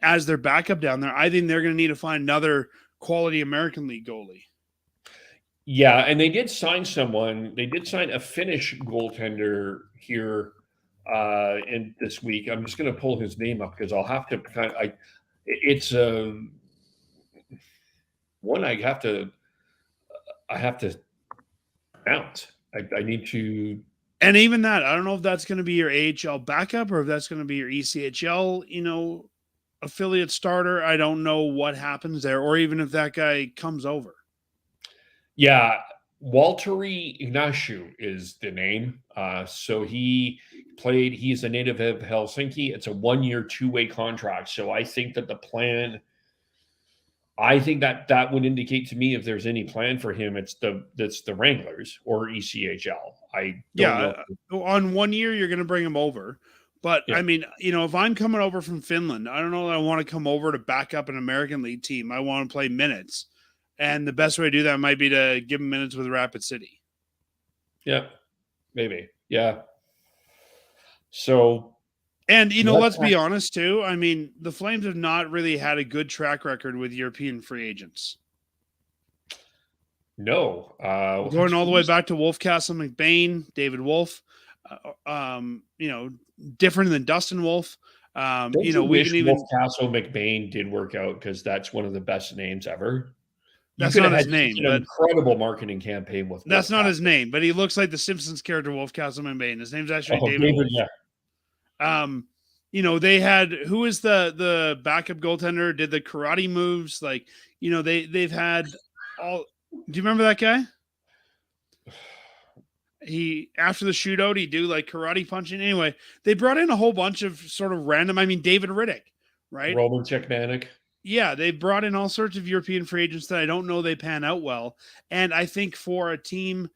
as their backup down there. I think they're going to need to find another quality American League goalie. Yeah, and they did sign someone. They did sign a Finnish goaltender here in this week. I'm just going to pull his name up because I'll have to it's one I have to out. I need to, and even that, I don't know if that's going to be your AHL backup or if that's going to be your ECHL, affiliate starter. I don't know what happens there, or even if that guy comes over. Yeah, Walteri Ignatiu is the name. So he's a native of Helsinki. It's a 1-year, 2-way contract. So I think that that would indicate to me if there's any plan for him, it's the Wranglers or ECHL. I don't know. On 1 year, you're going to bring him over. But, yeah. I mean, if I'm coming over from Finland, I don't know that I want to come over to back up an American League team. I want to play minutes. And the best way to do that might be to give him minutes with Rapid City. Yeah, maybe. Yeah. So, and let's be honest too. I mean, the Flames have not really had a good track record with European free agents. No, going all the way back to Wolfcastle McBain, David Wolf, different than Dustin Wolf. We can even Wolfcastle McBain did work out because that's one of the best names ever. That's not his name. An incredible marketing campaign with. That's not his name, but he looks like the Simpsons character Wolfcastle McBain. His name's actually David Wolf. Yeah. They had who is the backup goaltender? Did the karate moves? Like, they've had all. Do you remember that guy? He after the shootout, he do like karate punching. Anyway, they brought in a whole bunch of sort of random. I mean, David Riddick, right? Roman Czechmanic. Yeah, they brought in all sorts of European free agents that I don't know they pan out well. And I think for a team,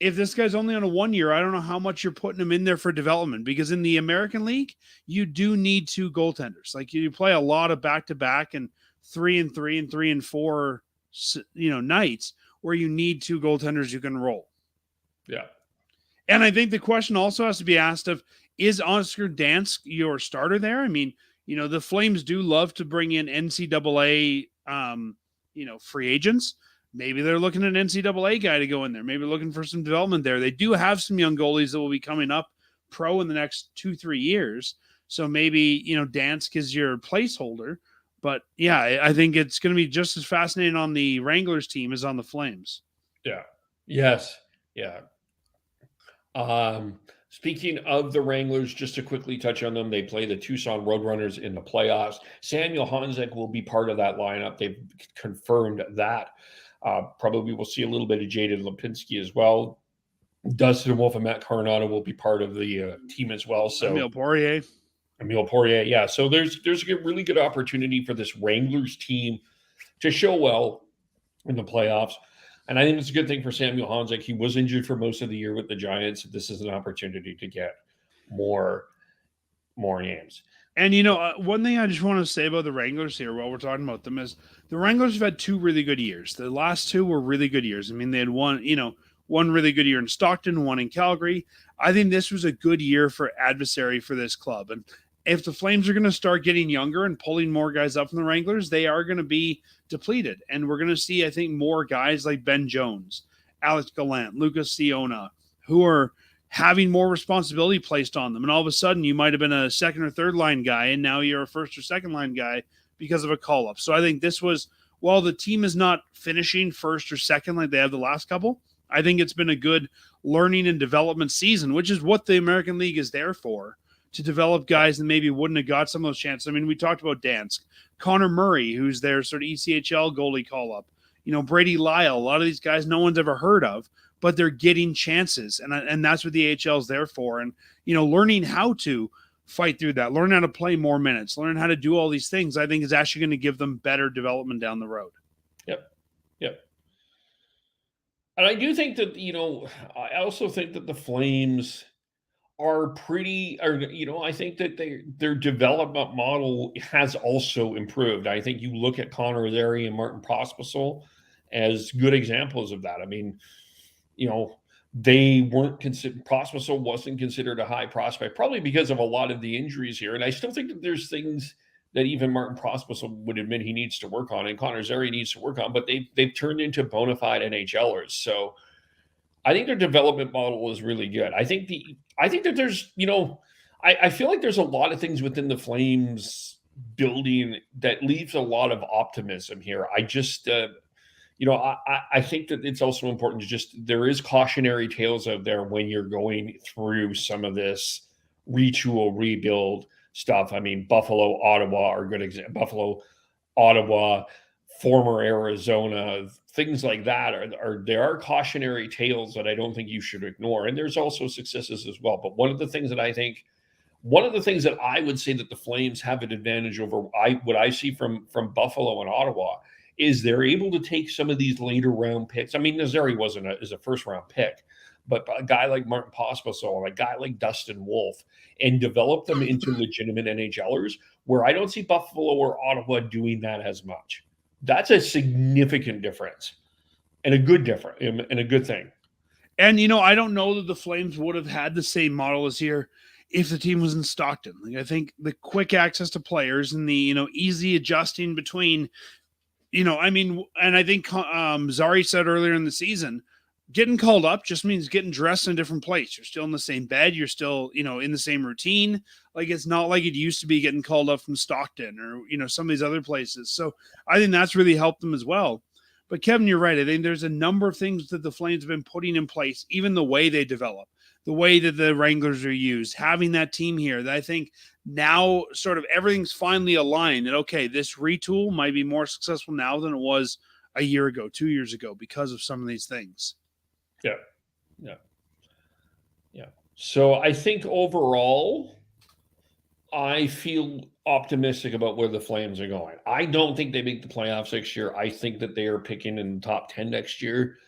if this guy's only on a 1 year, I don't know how much you're putting him in there for development, because in the American League, you do need 2 goaltenders. Like you play a lot of back-to-back and 3 and 3 and 3 and 4, nights where you need 2 goaltenders you can roll. Yeah. And I think the question also has to be asked of, is Oscar Dansk your starter there? I mean, the Flames do love to bring in NCAA, free agents. Maybe they're looking at an NCAA guy to go in there. Maybe looking for some development there. They do have some young goalies that will be coming up pro in the next 2-3 years. So maybe, Dansk is your placeholder. But yeah, I think it's going to be just as fascinating on the Wranglers team as on the Flames. Yeah. Yes. Yeah. Speaking of the Wranglers, just to quickly touch on them, they play the Tucson Roadrunners in the playoffs. Samuel Honzek will be part of that lineup. They've confirmed that. Probably we'll see a little bit of Jaden Lipinski as well. Dustin Wolf and Matt Coronado will be part of the team as well. So Emile Poirier, yeah. So there's a really good opportunity for this Wranglers team to show well in the playoffs. And I think it's a good thing for Samuel Honzek. He was injured for most of the year with the Giants. This is an opportunity to get more games. And, one thing I just want to say about the Wranglers here while we're talking about them is the Wranglers have had 2 really good years. The last 2 were really good years. I mean, they had one really good year in Stockton, one in Calgary. I think this was a good year for adversary for this club. And if the Flames are going to start getting younger and pulling more guys up from the Wranglers, they are going to be depleted. And we're going to see, I think, more guys like Ben Jones, Alex Gallant, Lucas Siona, who are having more responsibility placed on them. And all of a sudden, you might have been a second or third line guy, and now you're a first or second line guy because of a call-up. So I think this was, while the team is not finishing first or second like they have the last couple, I think it's been a good learning and development season, which is what the American League is there for, to develop guys that maybe wouldn't have got some of those chances. I mean, we talked about Dansk, Connor Murray, who's their sort of ECHL goalie call-up, Brady Lyle, a lot of these guys no one's ever heard of, but they're getting chances. And that's what the AHL is there for. And, learning how to fight through that, learn how to play more minutes, learn how to do all these things, I think is actually going to give them better development down the road. Yep. And I do think that, I also think that the Flames are I think that their development model has also improved. I think you look at Connor Zary and Martin Pospisil as good examples of that. I mean, they weren't considered, Pospisil wasn't considered a high prospect, probably because of a lot of the injuries here. And I still think that there's things that even Martin Pospisil would admit he needs to work on, and Connor Zary needs to work on, but they've turned into bona fide NHLers. So I think their development model is really good. I think that there's, I feel like there's a lot of things within the Flames building that leaves a lot of optimism here. I just, I think that it's also important to there is cautionary tales out there when you're going through some of this retool, rebuild stuff. I mean, Buffalo, Ottawa are good examples. Buffalo, Ottawa, former Arizona, things like that there are cautionary tales that I don't think you should ignore. And there's also successes as well. But one of the things that I would say that the Flames have an advantage over what I see from Buffalo and Ottawa is they're able to take some of these later round picks. I mean, Nazari is a first round pick, but a guy like Martin Pospisil, a guy like Dustin Wolf, and develop them into legitimate NHLers, where I don't see Buffalo or Ottawa doing that as much. That's a significant difference, and a good difference, and a good thing. And, I don't know that the Flames would have had the same model as here if the team was in Stockton. Like, I think the quick access to players and the, easy adjusting between, and I think Zari said earlier in the season, getting called up just means getting dressed in a different place. You're still in the same bed. You're still, in the same routine. Like, it's not like it used to be getting called up from Stockton or, some of these other places. So I think that's really helped them as well. But Kevin, you're right. I think there's a number of things that the Flames have been putting in place, even the way they develop, the way that the Wranglers are used, having that team here that I think now sort of everything's finally aligned. And okay, this retool might be more successful now than it was a year ago, 2 years ago, because of some of these things. Yeah. So I think overall, I feel optimistic about where the Flames are going. I don't think they make the playoffs next year. I think that they are picking in the top 10 next year,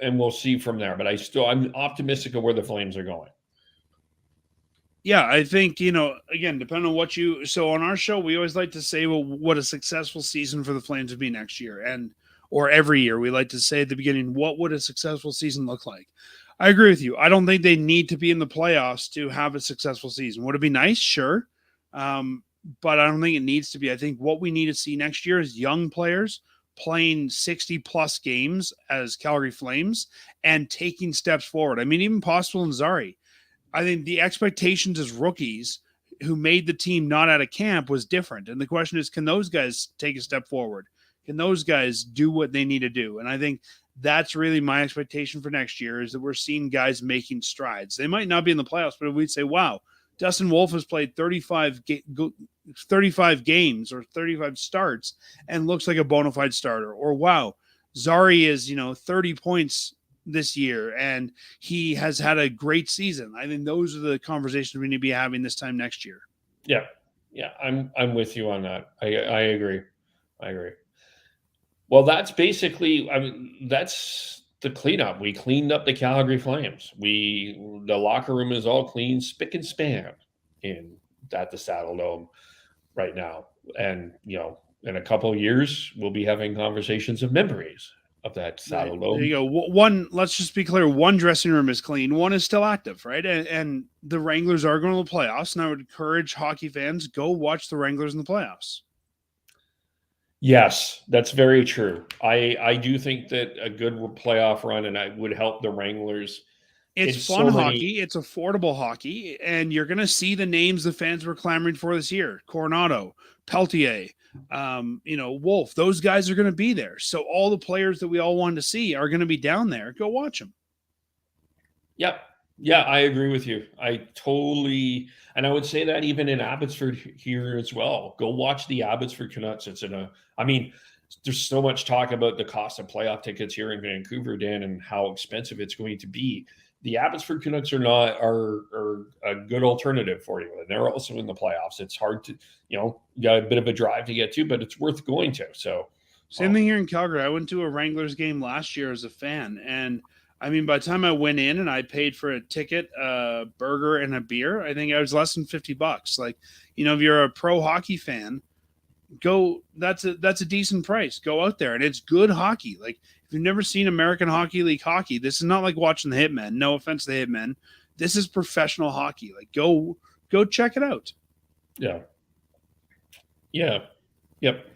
and we'll see from there. But I'm optimistic of where the Flames are going. Yeah, I think, again, depending on so on our show, we always like to say, well, what a successful season for the Flames would be next year. Or every year, we like to say at the beginning, what would a successful season look like? I agree with you. I don't think they need to be in the playoffs to have a successful season. Would it be nice? Sure. But I don't think it needs to be. I think what we need to see next year is young players playing 60-plus games as Calgary Flames and taking steps forward. I mean, even Possible and Zari. I think the expectations as rookies who made the team not out of camp was different. And the question is, can those guys take a step forward? Can those guys do what they need to do? And I think that's really my expectation for next year, is that we're seeing guys making strides. They might not be in the playoffs, but we'd say, wow, Dustin Wolf has played 35 games or 35 starts and looks like a bona fide starter. Or, wow, Zari is, 30 points this year and he has had a great season. I think those are the conversations we need to be having this time next year. Yeah, I'm with you on that. I agree. Well, that's basically, that's the cleanup. We cleaned up the Calgary Flames. The locker room is all clean, spick and span at the Saddle Dome right now. And, in a couple of years, we'll be having conversations of memories of that Saddle Dome. There you go. One, let's just be clear. One dressing room is clean. One is still active, right? And the Wranglers are going to the playoffs. And I would encourage hockey fans, go watch the Wranglers in the playoffs. Yes, that's very true. I do think that a good playoff run and I would help the Wranglers. It's fun hockey. It's affordable hockey. And you're going to see the names the fans were clamoring for this year. Coronado, Peltier, Wolf. Those guys are going to be there. So all the players that we all wanted to see are going to be down there. Go watch them. Yep. Yeah, I agree with you. And I would say that even in Abbotsford here as well. Go watch the Abbotsford Canucks. There's so much talk about the cost of playoff tickets here in Vancouver, Dan, and how expensive it's going to be. The Abbotsford Canucks are a good alternative for you, and they're also in the playoffs. It's hard to, you got a bit of a drive to get to, but it's worth going to. So same thing here in Calgary. I went to a Wranglers game last year as a fan, and by the time I went in and I paid for a ticket, a burger, and a beer, I think I was less than $50. Like, if you're a pro hockey fan, go. That's a decent price. Go out there, and it's good hockey. Like, if you've never seen American Hockey League hockey, this is not like watching the Hitmen. No offense to the Hitmen, this is professional hockey. Like, go check it out. Yeah. Yep.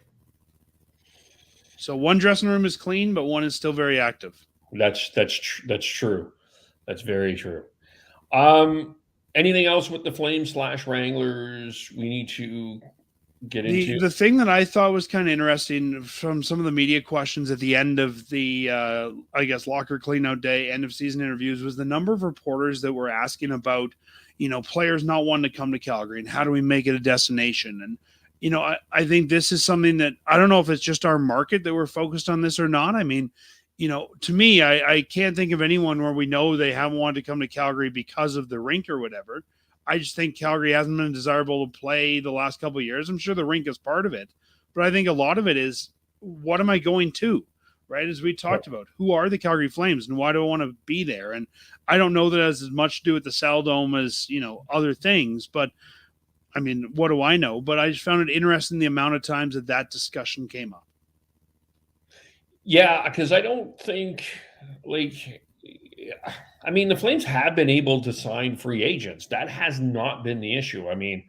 So one dressing room is clean, but one is still very active. That's true. That's very true. Anything else with the Flames / Wranglers we need to get into? The thing that I thought was kind of interesting from some of the media questions at the end of the, locker cleanout day, end of season interviews, was the number of reporters that were asking about, players not wanting to come to Calgary and how do we make it a destination. And, I think this is something that I don't know if it's just our market that we're focused on this or not. I mean, to me, I can't think of anyone where we know they haven't wanted to come to Calgary because of the rink or whatever. I just think Calgary hasn't been desirable to play the last couple of years. I'm sure the rink is part of it, but I think a lot of it is, what am I going to, right? As we talked about, who are the Calgary Flames and why do I want to be there? And I don't know that it has as much to do with the Saddle Dome as, other things, but what do I know? But I just found it interesting the amount of times that discussion came up. Yeah, because I don't think like I mean the Flames have been able to sign free agents. That has not been the issue. I mean,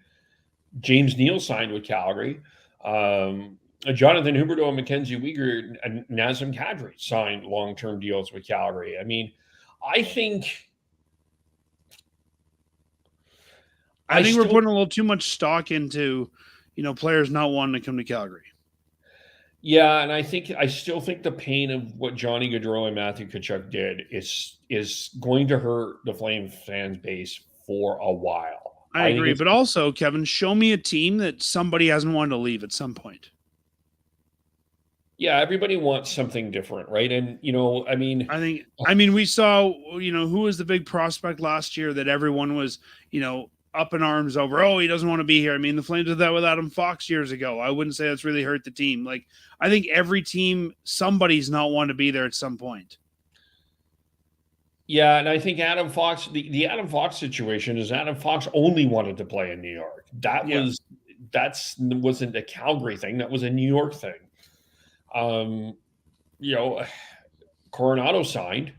James Neal signed with Calgary. Jonathan Huberdeau and Mackenzie Weegar and Nazem Kadri signed long-term deals with Calgary. I mean, I think I think we're still putting a little too much stock into, players not wanting to come to Calgary. yeah, and I still think the pain of what Johnny Gaudreau and Matthew Tkachuk did is going to hurt the Flame fans base for a while. I agree, but also, Kevin, show me a team that somebody hasn't wanted to leave at some point. Yeah, everybody wants something different, right? And I mean, we saw, who was the big prospect last year that everyone was, up in arms over. Oh, he doesn't want to be here. I mean, the Flames did that with Adam Fox years ago. I wouldn't say that's really hurt the team. Like, I think every team, somebody's not want to be there at some point. Yeah, and I think Adam Fox, the Adam Fox situation is Adam Fox only wanted to play in New York. That wasn't a Calgary thing. That was a New York thing. Coronado signed.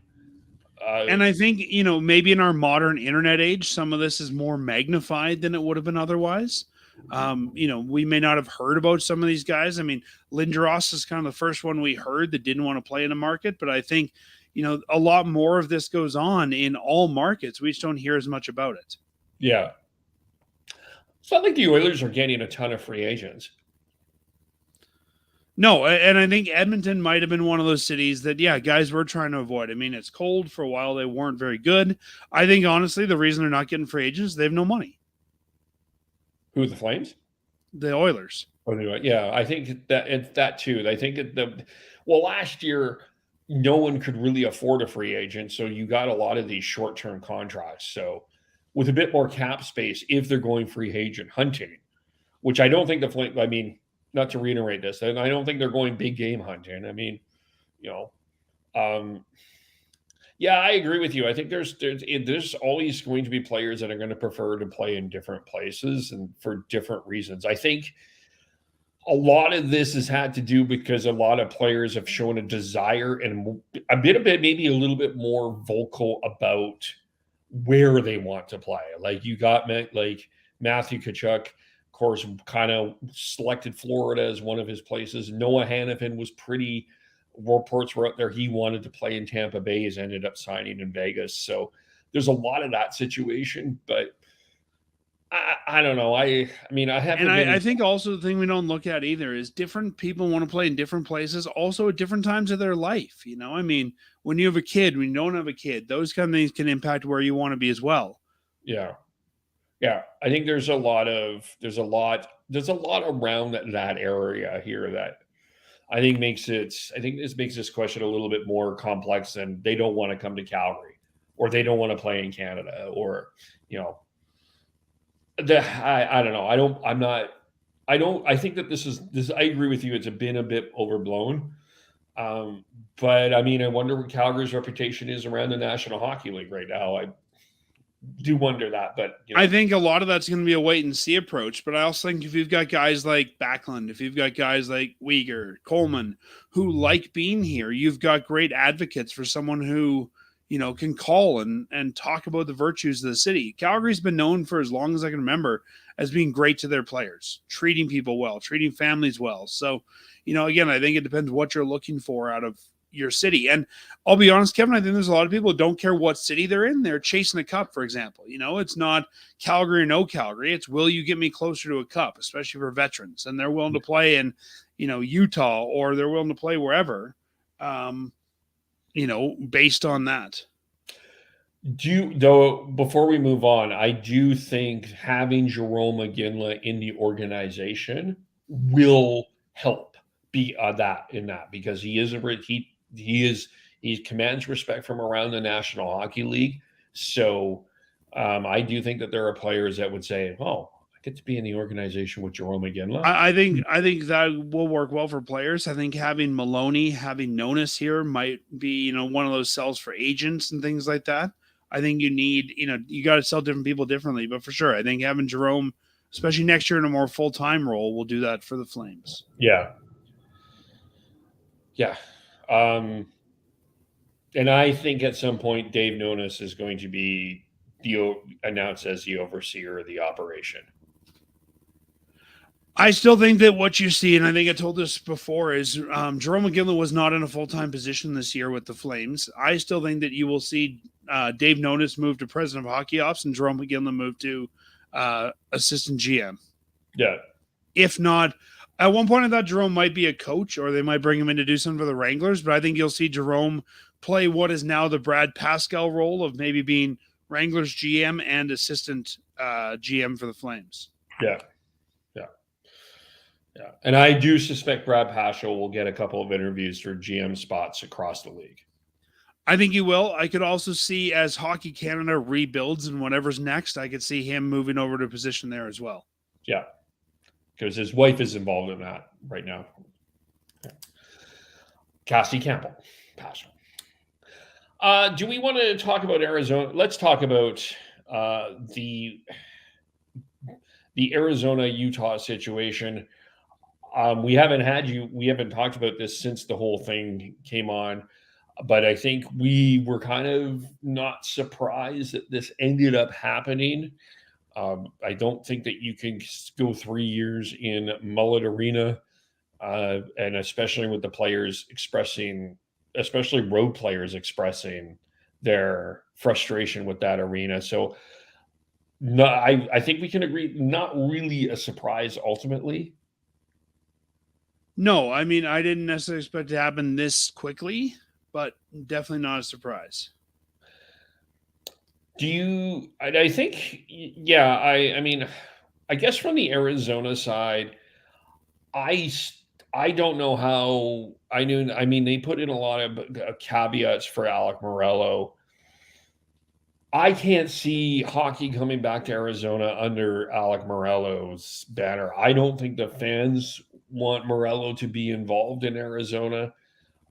And I think, maybe in our modern internet age, some of this is more magnified than it would have been otherwise. We may not have heard about some of these guys. I mean, Lindros is kind of the first one we heard that didn't want to play in a market, but I think, a lot more of this goes on in all markets. We just don't hear as much about it. Yeah. It's not like the Oilers are getting a ton of free agents. No, and I think Edmonton might have been one of those cities that, guys were trying to avoid. I mean, it's cold for a while. They weren't very good. I think, honestly, the reason they're not getting free agents, they have no money. Who, the Flames? The Oilers. Yeah, I think that it's that too. I think last year, no one could really afford a free agent, so you got a lot of these short-term contracts. So with a bit more cap space, if they're going free agent hunting, which I don't think the Flames, I mean, not to reiterate this, and I don't think they're going big game hunting. I mean, yeah, I agree with you. I think there's always going to be players that are going to prefer to play in different places and for different reasons. I think a lot of this has had to do because a lot of players have shown a desire and a bit maybe a little bit more vocal about where they want to play. Like you got like Matthew Tkachuk, of course, kind of selected Florida as one of his places. Noah Hannafin was reports were out there he wanted to play in Tampa Bay. He's ended up signing in Vegas. So there's a lot of that situation, but I don't know. I mean, I haven't. And I think also the thing we don't look at either is different people want to play in different places, also at different times of their life. I mean, when you have a kid, when you don't have a kid, those kind of things can impact where you want to be as well. Yeah. Yeah. I think there's a lot around that area here that I think this makes this question a little bit more complex than they don't want to come to Calgary or they don't want to play in Canada or, I don't know. I think that this, I agree with you. It's been a bit overblown. But I mean, I wonder what Calgary's reputation is around the National Hockey League right now. I do wonder that, but I think a lot of that's going to be a wait and see approach. But I also think if you've got guys like Backlund, if you've got guys like Weegar, Coleman, who like being here, you've got great advocates for someone who, can call and talk about the virtues of the city. Calgary's been known for as long as I can remember as being great to their players, treating people well, treating families well. So, again, I think it depends what you're looking for out of your city. And I'll be honest, Kevin, I think there's a lot of people who don't care what city they're in. They're chasing a cup, for example. It's not Calgary or no Calgary. It's will you get me closer to a cup, especially for veterans. And they're willing to play in, Utah, or they're willing to play wherever, based on that. Before we move on, I do think having Jerome McGinley in the organization will help be that because he commands respect from around the National Hockey League. So I do think that there are players that would say, "Oh, I get to be in the organization with Jerome McGinley." I think that will work well for players. I think having Maloney, having Nonis here might be one of those sells for agents and things like that. I think you need you got to sell different people differently, but for sure, I think having Jerome, especially next year in a more full-time role, will do that for the Flames. Yeah. Yeah. And I think at some point Dave Nonis is going to be announced as the overseer of the operation. I still think that what you see, and I think I told this before, is Jerome McGinley was not in a full-time position this year with the Flames. I still think that you will see Dave Nonis move to president of hockey ops and Jerome McGinley move to assistant GM. Yeah. If not, at one point I thought Jerome might be a coach or they might bring him in to do something for the Wranglers, but I think you'll see Jerome play what is now the Brad Pascal role of maybe being Wranglers GM and assistant GM for the Flames. Yeah. Yeah. And I do suspect Brad Paschal will get a couple of interviews for GM spots across the league. I think he will. I could also see as Hockey Canada rebuilds and whatever's next, I could see him moving over to a position there as well. Yeah. Because his wife is involved in that right now. Yeah. Cassie Campbell, Paschal. Do we want to talk about Arizona? Let's talk about the Arizona-Utah situation. We haven't talked about this since the whole thing came on, but I think we were kind of not surprised that this ended up happening. I don't think that you can go 3 years in Mullet Arena, and especially with the players especially road players expressing their frustration with that arena. So no, I think we can agree, not really a surprise ultimately. No, I mean, I didn't necessarily expect it to happen this quickly, but definitely not a surprise. I think, yeah, I mean, I guess from the Arizona side, I don't know how they put in a lot of caveats for Alec Morello. I can't see hockey coming back to Arizona under Alec Morello's banner. I don't think the fans want Morello to be involved in Arizona.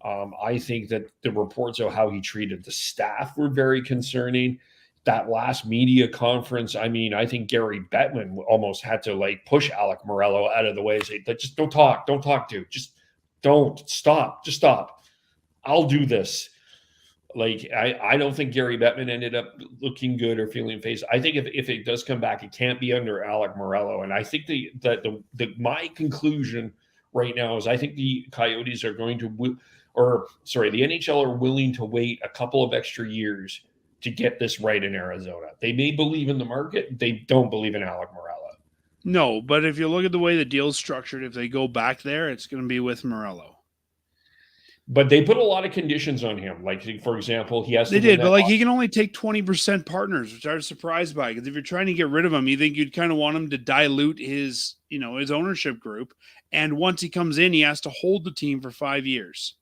I think that the reports of how he treated the staff were very concerning. That last media conference, I mean, I think Gary Bettman almost had to push Alec Morello out of the way and say, just don't talk, dude. Just stop. I'll do this. I don't think Gary Bettman ended up looking good or feeling phased. I think if it does come back, it can't be under Alec Morello. And I think my conclusion right now is I think the Coyotes are going to, the NHL are willing to wait a couple of extra years to get this right in Arizona. They may believe in the market. They don't believe in Alec Morello. No, but if you look at the way the deal's structured, if they go back there, it's going to be with Morello. But they put a lot of conditions on him. For example, he has to. They did, but he can only take 20% partners, which I was surprised by. Because if you're trying to get rid of him, you think you'd kind of want him to dilute his ownership group. And once he comes in, he has to hold the team for 5 years.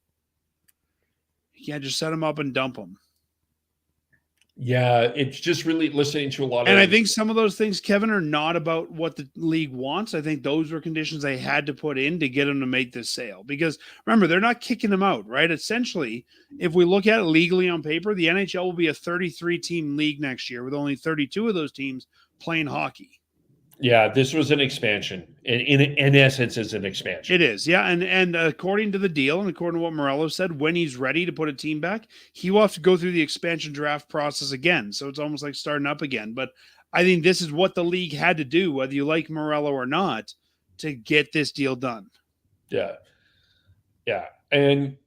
You can't just set him up and dump him. Yeah, it's just really listening to a lot of. And I think some of those things, Kevin, are not about what the league wants. I think those were conditions they had to put in to get him to make this sale. Because remember, they're not kicking him out, right? Essentially, if we look at it legally on paper, the NHL will be a 33-team league next year with only 32 of those teams playing hockey. Yeah, this was an expansion. In essence, it's an expansion. It is, yeah. And according to the deal and according to what Morello said, when he's ready to put a team back, he will have to go through the expansion draft process again. So it's almost like starting up again. But I think this is what the league had to do, whether you like Morello or not, to get this deal done. Yeah. Yeah. And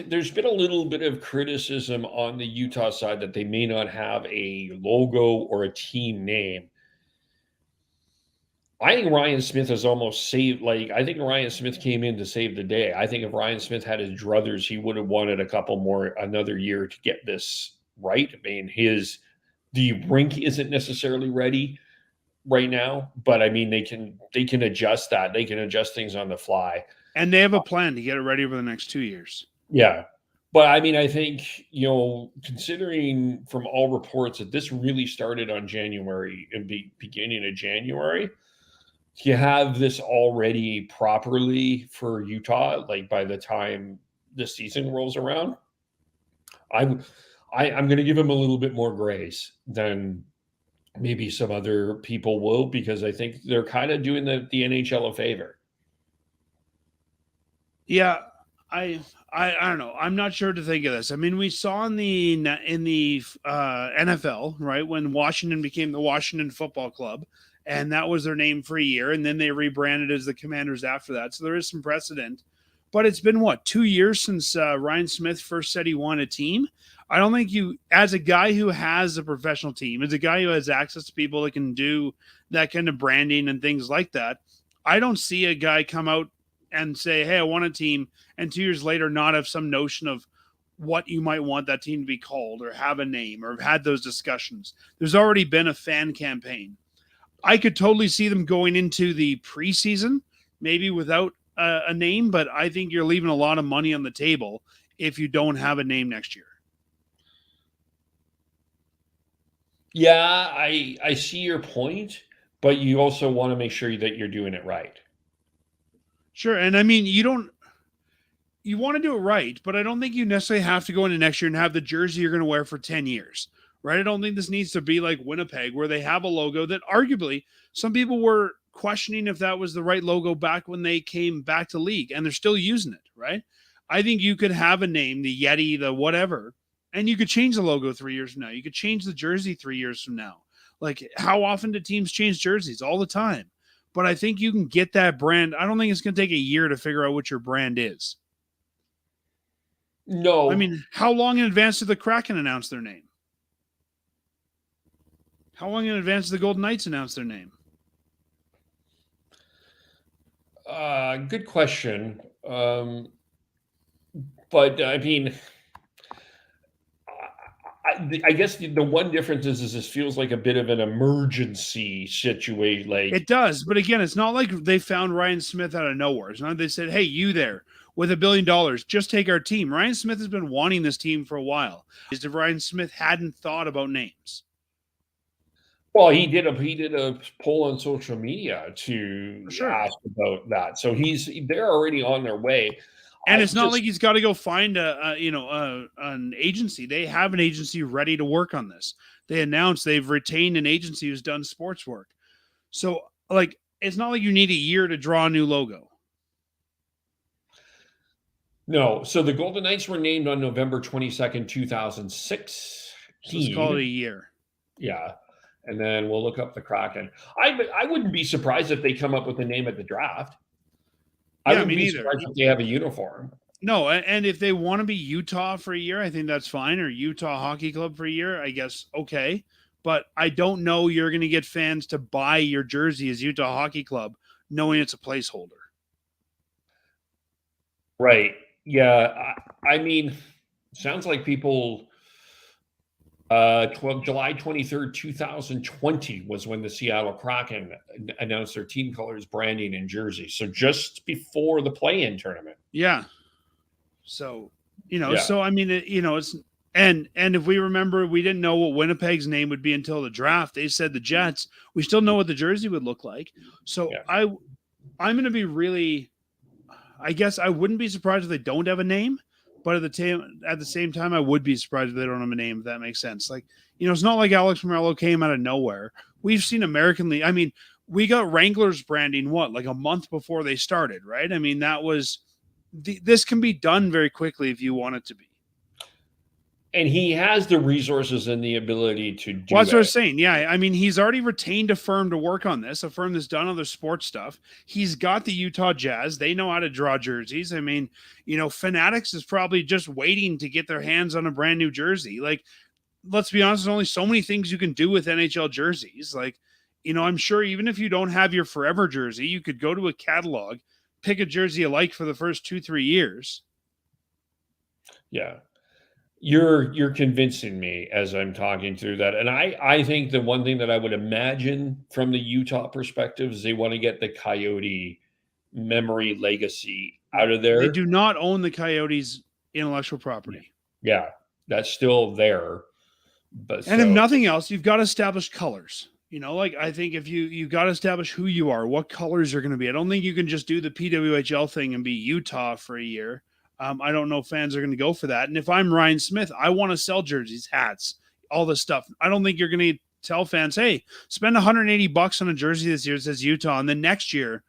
there's been a little bit of criticism on the Utah side that they may not have a logo or a team name. I think Ryan Smith has almost saved. I think Ryan Smith came in to save the day. I think if Ryan Smith had his druthers, he would have wanted another year to get this right. I mean, the rink isn't necessarily ready right now, but I mean, they can adjust that. They can adjust things on the fly. And they have a plan to get it ready over the next 2 years. Yeah. But I mean, I think, considering from all reports that this really started on beginning of January, you have this already properly for Utah, by the time the season rolls around, I'm going to give him a little bit more grace than maybe some other people will, because I think they're kind of doing the NHL a favor. Yeah, I don't know. I'm not sure to think of this. I mean, we saw in the NFL, right, when Washington became the Washington Football Club, and that was their name for a year, and then they rebranded as the Commanders after that. So there is some precedent. But it's been 2 years since Ryan Smith first said he wanted a team. I don't think you, as a guy who has a professional team, as a guy who has access to people that can do that kind of branding and things like that, I don't see a guy come out and say, hey, I want a team, and 2 years later not have some notion of what you might want that team to be called or have a name or have had those discussions. There's already been a fan campaign. I could totally see them going into the preseason, maybe without a name, but I think you're leaving a lot of money on the table if you don't have a name next year. Yeah, I see your point, but you also want to make sure that you're doing it right. Sure. And I mean, you want to do it right, but I don't think you necessarily have to go into next year and have the jersey you're going to wear for 10 years, right? I don't think this needs to be like Winnipeg, where they have a logo that arguably some people were questioning if that was the right logo back when they came back to league, and they're still using it, right? I think you could have a name, the Yeti, the whatever, and you could change the logo 3 years from now. You could change the jersey 3 years from now. Like, how often do teams change jerseys? All the time. But I think you can get that brand. I don't think it's going to take a year to figure out what your brand is. No. I mean, how long in advance did the Kraken announce their name? How long in advance did the Golden Knights announce their name? Good question. But I mean, I guess the one difference is this feels like a bit of an emergency situation. Like, it does, but again, it's not like they found Ryan Smith out of nowhere. It's not they said, "Hey, you there with $1 billion, just take our team." Ryan Smith has been wanting this team for a while. Is if Ryan Smith hadn't thought about names. Well, he did a poll on social media to Sure. ask about that, so they're already on their way. And it's not like he's got to go find an agency. They have an agency ready to work on this. They announced they've retained an agency who's done sports work. So, like, it's not like you need a year to draw a new logo. No. So the Golden Knights were named on November 22nd, 2006. Let's call it a year. Yeah. And then we'll look up the Kraken. I wouldn't be surprised if they come up with a name at the draft. I wouldn't be surprised if they have a uniform. No, and if they want to be Utah for a year, I think that's fine. Or Utah Hockey Club for a year, I guess, okay. But I don't know you're going to get fans to buy your jersey as Utah Hockey Club knowing it's a placeholder. Right. Yeah. I mean, sounds like people... July 23rd, 2020 was when the Seattle Kraken announced their team colors, branding, and jersey. So just before the play-in tournament. Yeah. So, so I mean, it's and if we remember, we didn't know what Winnipeg's name would be until the draft. They said the Jets. We still know what the jersey would look like. So I'm going to be really, I guess I wouldn't be surprised if they don't have a name. But at the same time, I would be surprised if they don't have a name, if that makes sense. Like, it's not like Alex Morello came out of nowhere. We've seen American League. I mean, we got Wranglers branding, like a month before they started, right? I mean, this can be done very quickly if you want it to be. And he has the resources and the ability to do that's what I was saying. Yeah. I mean, he's already retained a firm to work on this, a firm that's done other sports stuff. He's got the Utah Jazz. They know how to draw jerseys. I mean, Fanatics is probably just waiting to get their hands on a brand new jersey. Like, let's be honest, there's only so many things you can do with NHL jerseys. Like, I'm sure even if you don't have your forever jersey, you could go to a catalog, pick a jersey you like for the first 2-3 years. Yeah. You're convincing me as I'm talking through that. And I think the one thing that I would imagine from the Utah perspective is they want to get the Coyote memory legacy out of there. They do not own the Coyotes' intellectual property. Yeah, that's still there. But if nothing else, you've got to establish colors. I think if you got to establish who you are, what colors you're going to be. I don't think you can just do the PWHL thing and be Utah for a year. I don't know if fans are going to go for that. And if I'm Ryan Smith, I want to sell jerseys, hats, all this stuff. I don't think you're going to tell fans, hey, spend $180 on a jersey this year that says Utah. And then next year,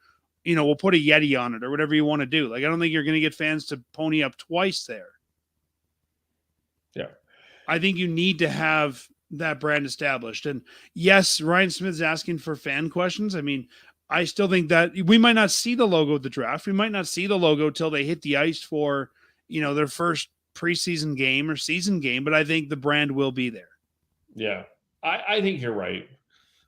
we'll put a Yeti on it or whatever you want to do. Like, I don't think you're going to get fans to pony up twice there. Yeah. I think you need to have that brand established. And yes, Ryan Smith's asking for fan questions. I mean, I still think that we might not see the logo at the draft. We might not see the logo till they hit the ice for, their first preseason game or season game, but I think the brand will be there. Yeah. I think you're right.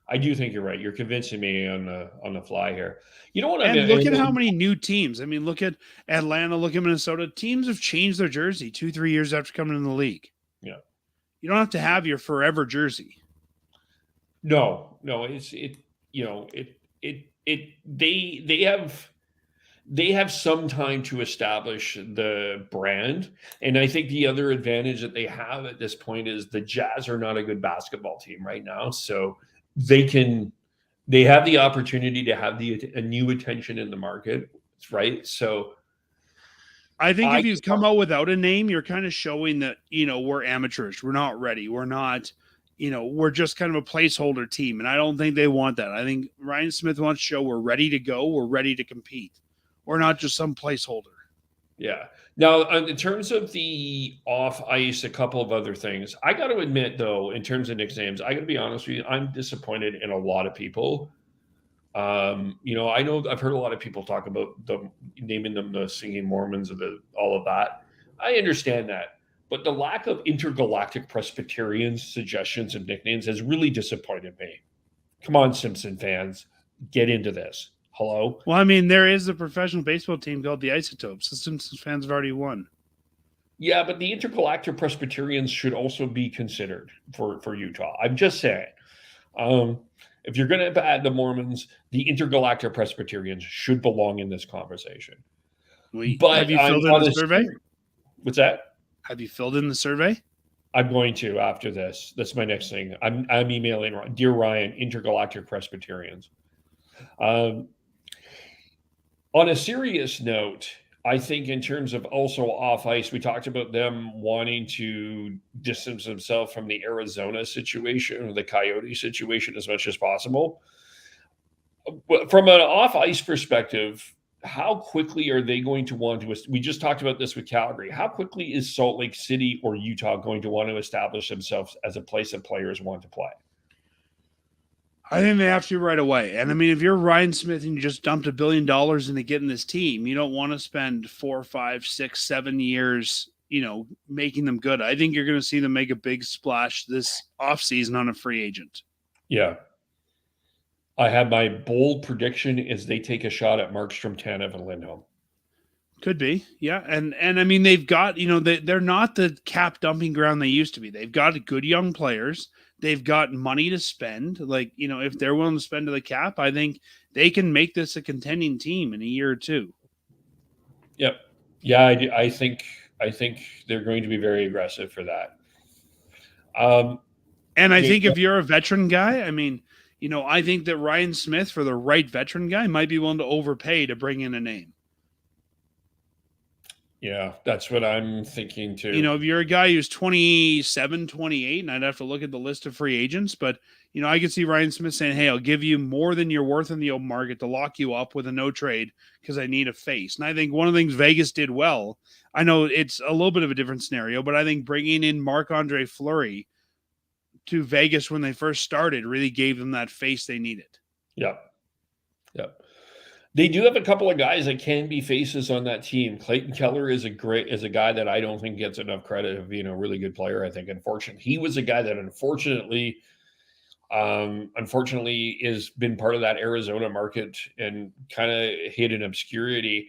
I do think you're right. You're convincing me on the fly here. You know what I mean? Look at how many new teams. I mean, look at Atlanta, look at Minnesota. Teams have changed their jersey 2-3 years after coming in the league. Yeah. You don't have to have your forever jersey. No, they have some time to establish the brand. And I think the other advantage that they have at this point is the Jazz are not a good basketball team right now. So they have the opportunity to have a new attention in the market. Right. So I think if you come out without a name, you're kind of showing that, we're amateurs. We're not ready. We're not, we're just kind of a placeholder team. And I don't think they want that. I think Ryan Smith wants to show we're ready to go. We're ready to compete. We're not just some placeholder. Yeah. Now, in terms of the off ice, a couple of other things. I got to admit, though, in terms of nicknames, I got to be honest with you, I'm disappointed in a lot of people. I know I've heard a lot of people talk about naming them the Singing Mormons of all of that. I understand that, but the lack of intergalactic Presbyterians suggestions and nicknames has really disappointed me. Come on, Simpson fans, get into this. Hello. Well, I mean, there is a professional baseball team called the Isotopes. The Simpsons fans have already won. Yeah, but the intergalactic Presbyterians should also be considered for Utah. I'm just saying. If you're going to add the Mormons, the intergalactic Presbyterians should belong in this conversation. But have you filled in the survey? What's that? Have you filled in the survey? I'm going to after this. That's my next thing. I'm emailing, dear Ryan, intergalactic Presbyterians. On a serious note, I think in terms of also off ice, we talked about them wanting to distance themselves from the Arizona situation or the Coyote situation as much as possible. But from an off ice perspective, how quickly are they going to want to? We just talked about this with Calgary. How quickly is Salt Lake City or Utah going to want to establish themselves as a place that players want to play? I think they have to right away. And I mean, if you're Ryan Smith and you just dumped $1 billion into getting this team, you don't want to spend 4, 5, 6, 7 years, making them good. I think you're going to see them make a big splash this offseason on a free agent. Yeah. I have my bold prediction is they take a shot at Markstrom, Tanev, and Lindholm. Could be. Yeah. And I mean, they've got, they're not the cap dumping ground they used to be. They've got good young players. They've got money to spend. Like, if they're willing to spend to the cap, I think they can make this a contending team in a year or two. Yep. Yeah, I think they're going to be very aggressive for that. And I think if you're a veteran guy, I mean, I think that Ryan Smith, for the right veteran guy, might be willing to overpay to bring in a name. Yeah, that's what I'm thinking too. If you're a guy who's 27, 28, and I'd have to look at the list of free agents, but, I could see Ryan Smith saying, hey, I'll give you more than you're worth in the open market to lock you up with a no trade because I need a face. And I think one of the things Vegas did well, I know it's a little bit of a different scenario, but I think bringing in Marc-Andre Fleury to Vegas when they first started really gave them that face they needed. Yep. They do have a couple of guys that can be faces on that team. Clayton Keller is a guy that I don't think gets enough credit of being a really good player. I think, unfortunately, he was a guy that unfortunately has been part of that Arizona market and kind of hid in obscurity.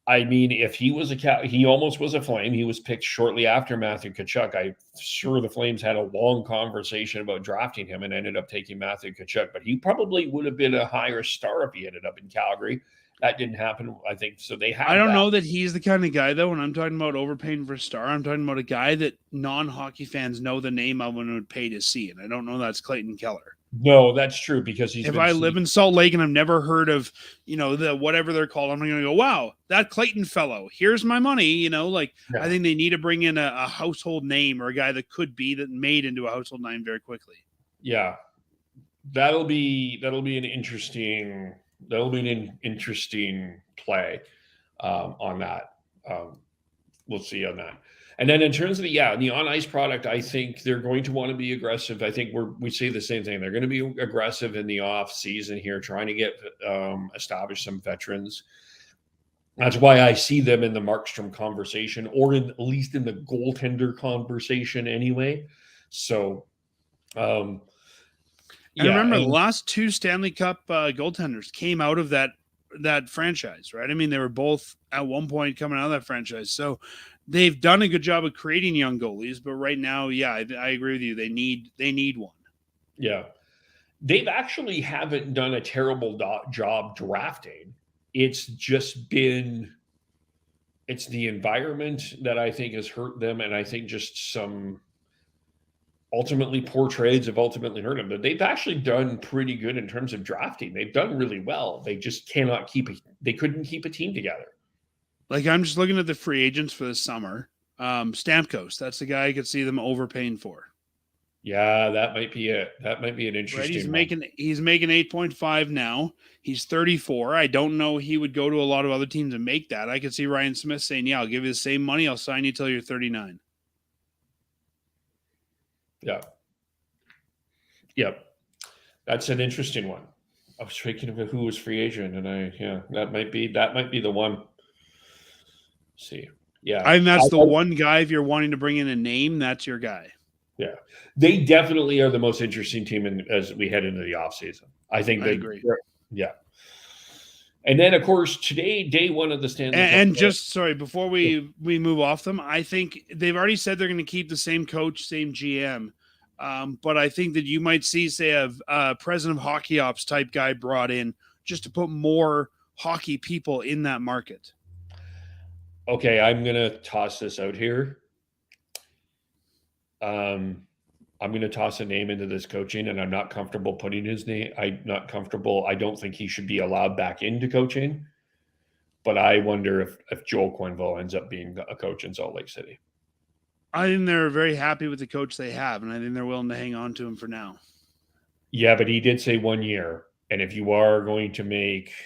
I mean, if he was he almost was a Flame. He was picked shortly after Matthew Tkachuk. I'm sure the Flames had a long conversation about drafting him and ended up taking Matthew Tkachuk, but he probably would have been a higher star if he ended up in Calgary. That didn't happen, I think. So I don't know that he's the kind of guy, though, when I'm talking about overpaying for a star, I'm talking about a guy that non-hockey fans know the name of and would pay to see. And I don't know that's Clayton Keller. No, that's true because if I live in Salt Lake and I've never heard of, the whatever they're called, I'm going to go, wow, that Clayton fellow, here's my money. I think they need to bring in a household name or a guy that could be that made into a household name very quickly. Yeah, that'll be an interesting That'll be an interesting play on that. We'll see on that. And then in terms of the on ice product, I think they're going to want to be aggressive. I think we say the same thing. They're going to be aggressive in the off season here, trying to get establish some veterans. That's why I see them in the Markstrom conversation, or at least in the goaltender conversation anyway. So, and remember, the last 2 Stanley Cup goaltenders came out of that franchise, right? I mean, they were both at one point coming out of that franchise. So they've done a good job of creating young goalies, but right now, I agree with you. They need one. Yeah. They've actually haven't done a terrible job drafting. It's just been, it's the environment that I think has hurt them. And I think just some ultimately poor trades have ultimately hurt them, but they've actually done pretty good in terms of drafting. They've done really well. They just they couldn't keep a team together. Like, I'm just looking at the free agents for this summer. Stamkos, that's the guy I could see them overpaying for. Yeah, that might be it. That might be an interesting. Right, he's making 8.5 now. He's 34. I don't know he would go to a lot of other teams and make that. I could see Ryan Smith saying, "Yeah, I'll give you the same money. I'll sign you till you're 39." Yeah. Yep. That's an interesting one. I was thinking of who was free agent, and that might be the one. Let's see. Yeah. I think that's the one guy, if you're wanting to bring in a name, that's your guy. Yeah. They definitely are the most interesting team as we head into the offseason. I think they agree. Yeah. And then, of course, today, day one of the Stanley Cup. And just, sorry, before we move off them, I think they've already said they're going to keep the same coach, same GM. But I think that you might see, say, a president of hockey ops type guy brought in just to put more hockey people in that market. Okay, I'm going to toss this out here. I'm going to toss a name into this coaching, and I'm not comfortable putting his name. I'm not comfortable. I don't think he should be allowed back into coaching. But I wonder if Joel Quenneville ends up being a coach in Salt Lake City. I think they're very happy with the coach they have, and I think they're willing to hang on to him for now. Yeah, but he did say 1 year. And if you are going to make –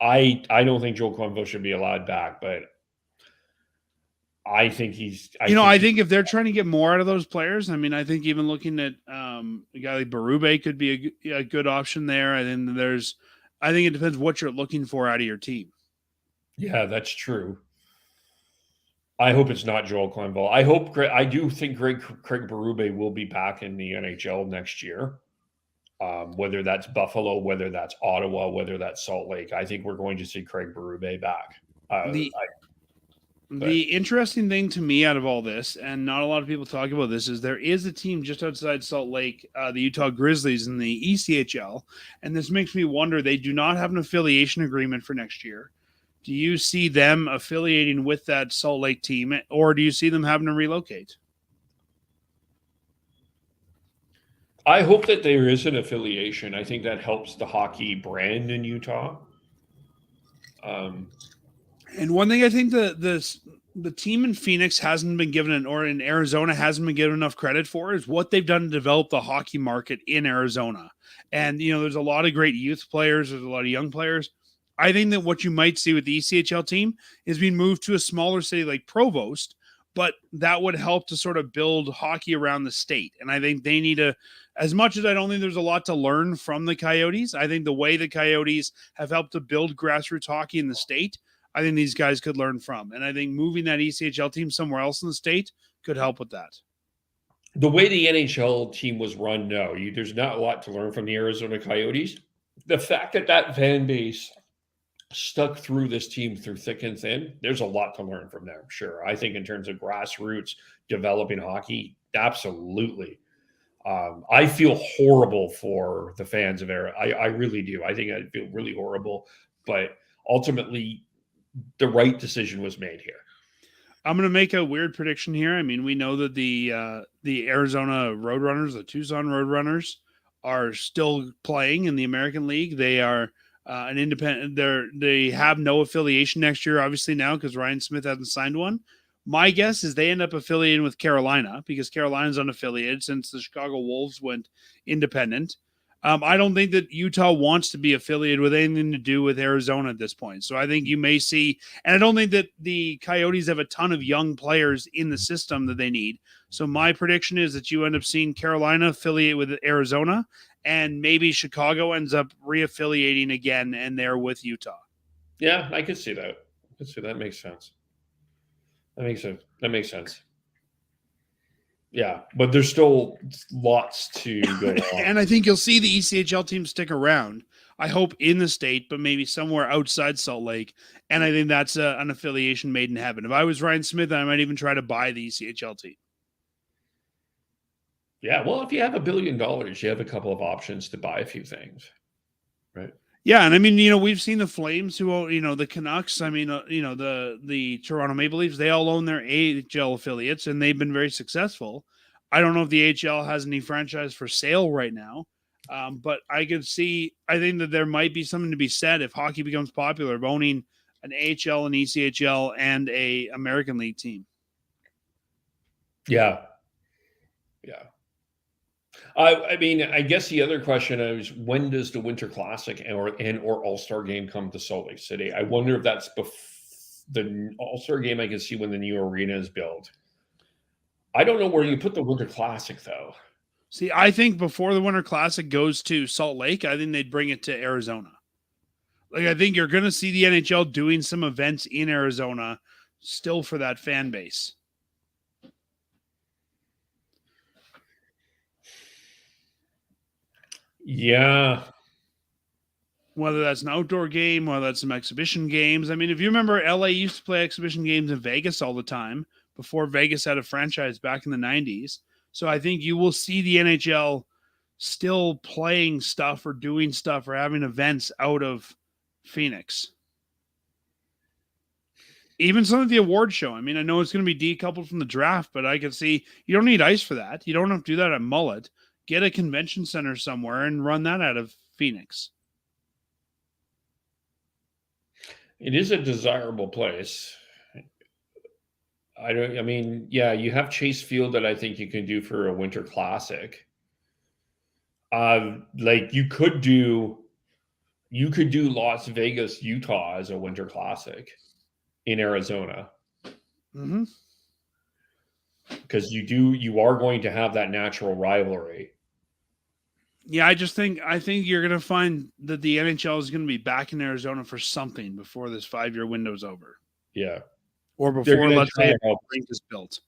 I don't think Joel Quenneville should be allowed back, but I think he's – I think if they're trying to get more out of those players, I mean, I think even looking at a guy like Berube could be a good option there. I think it depends what you're looking for out of your team. Yeah, that's true. I hope it's not Joel Quenneville. I do think Craig Berube will be back in the NHL next year. Whether that's Buffalo, whether that's Ottawa, whether that's Salt Lake, I think we're going to see Craig Berube back. The interesting thing to me out of all this, and not a lot of people talk about this, is there is a team just outside Salt Lake, the Utah Grizzlies in the ECHL, and this makes me wonder, they do not have an affiliation agreement for next year. Do you see them affiliating with that Salt Lake team, or do you see them having to relocate? I hope that there is an affiliation. I think that helps the hockey brand in Utah. And one thing I think the team in Phoenix hasn't been given, or in Arizona hasn't been given enough credit for, is what they've done to develop the hockey market in Arizona. And, there's a lot of great youth players. There's a lot of young players. I think that what you might see with the ECHL team is being moved to a smaller city like Provost, but that would help to sort of build hockey around the state. And I think they need as much as I don't think there's a lot to learn from the Coyotes, I think the way the Coyotes have helped to build grassroots hockey in the state, I think these guys could learn from. And I think moving that ECHL team somewhere else in the state could help with that. The way the NHL team was run, no, there's not a lot to learn from the Arizona Coyotes. The fact that fan base stuck through this team through thick and thin, there's a lot to learn from them. Sure. I think in terms of grassroots developing hockey, absolutely. I feel horrible for the fans of Arizona. I really do. I think I feel really horrible, but ultimately the right decision was made here. I'm going to make a weird prediction here. I mean, we know that the Arizona Roadrunners, the Tucson Roadrunners, are still playing in the American League. They are an independent. They have no affiliation next year, obviously now, because Ryan Smith hasn't signed one. My guess is they end up affiliating with Carolina, because Carolina's unaffiliated since the Chicago Wolves went independent. I don't think that Utah wants to be affiliated with anything to do with Arizona at this point. So I think you may see, and I don't think that the Coyotes have a ton of young players in the system that they need. So my prediction is that you end up seeing Carolina affiliate with Arizona, and maybe Chicago ends up reaffiliating again, and they're with Utah. Yeah, I could see that. I could see that. Makes sense. That makes sense. Yeah, but there's still lots to go on. And I think you'll see the ECHL team stick around. I hope in the state, but maybe somewhere outside Salt Lake. And I think that's an affiliation made in heaven. If I was Ryan Smith, I might even try to buy the ECHL team. Yeah, well, if you have $1 billion, you have a couple of options to buy a few things, right? Yeah, and I mean, we've seen the Flames who, the Canucks, I mean, the Toronto Maple Leafs, they all own their AHL affiliates, and they've been very successful. I don't know if the AHL has any franchise for sale right now, but I think that there might be something to be said if hockey becomes popular of owning an AHL, an ECHL, and a American League team. Yeah. Yeah. I mean, I guess the other question is, when does the Winter Classic or All-Star Game come to Salt Lake City? I wonder if that's the All-Star Game. I can see when the new arena is built. I don't know where you put the Winter Classic, though. See, I think before the Winter Classic goes to Salt Lake, I think they'd bring it to Arizona. Like, I think you're going to see the NHL doing some events in Arizona still for that fan base. Yeah. Whether that's an outdoor game, whether that's some exhibition games. I mean, if you remember, LA used to play exhibition games in Vegas all the time before Vegas had a franchise back in the 90s. So I think you will see the NHL still playing stuff or doing stuff or having events out of Phoenix. Even some of the award show. I mean, I know it's going to be decoupled from the draft, but I can see you don't need ice for that. You don't have to do that at Mullet. Get a convention center somewhere and run that out of Phoenix. It is a desirable place. You have Chase Field that I think you can do for a Winter Classic. Like you could do Las Vegas, Utah as a Winter Classic in Arizona. Mm-hmm. Because you are going to have that natural rivalry. Yeah, I think you're going to find that the NHL is going to be back in Arizona for something before this 5-year window's over. Yeah. Or before, let's say, a rink is built.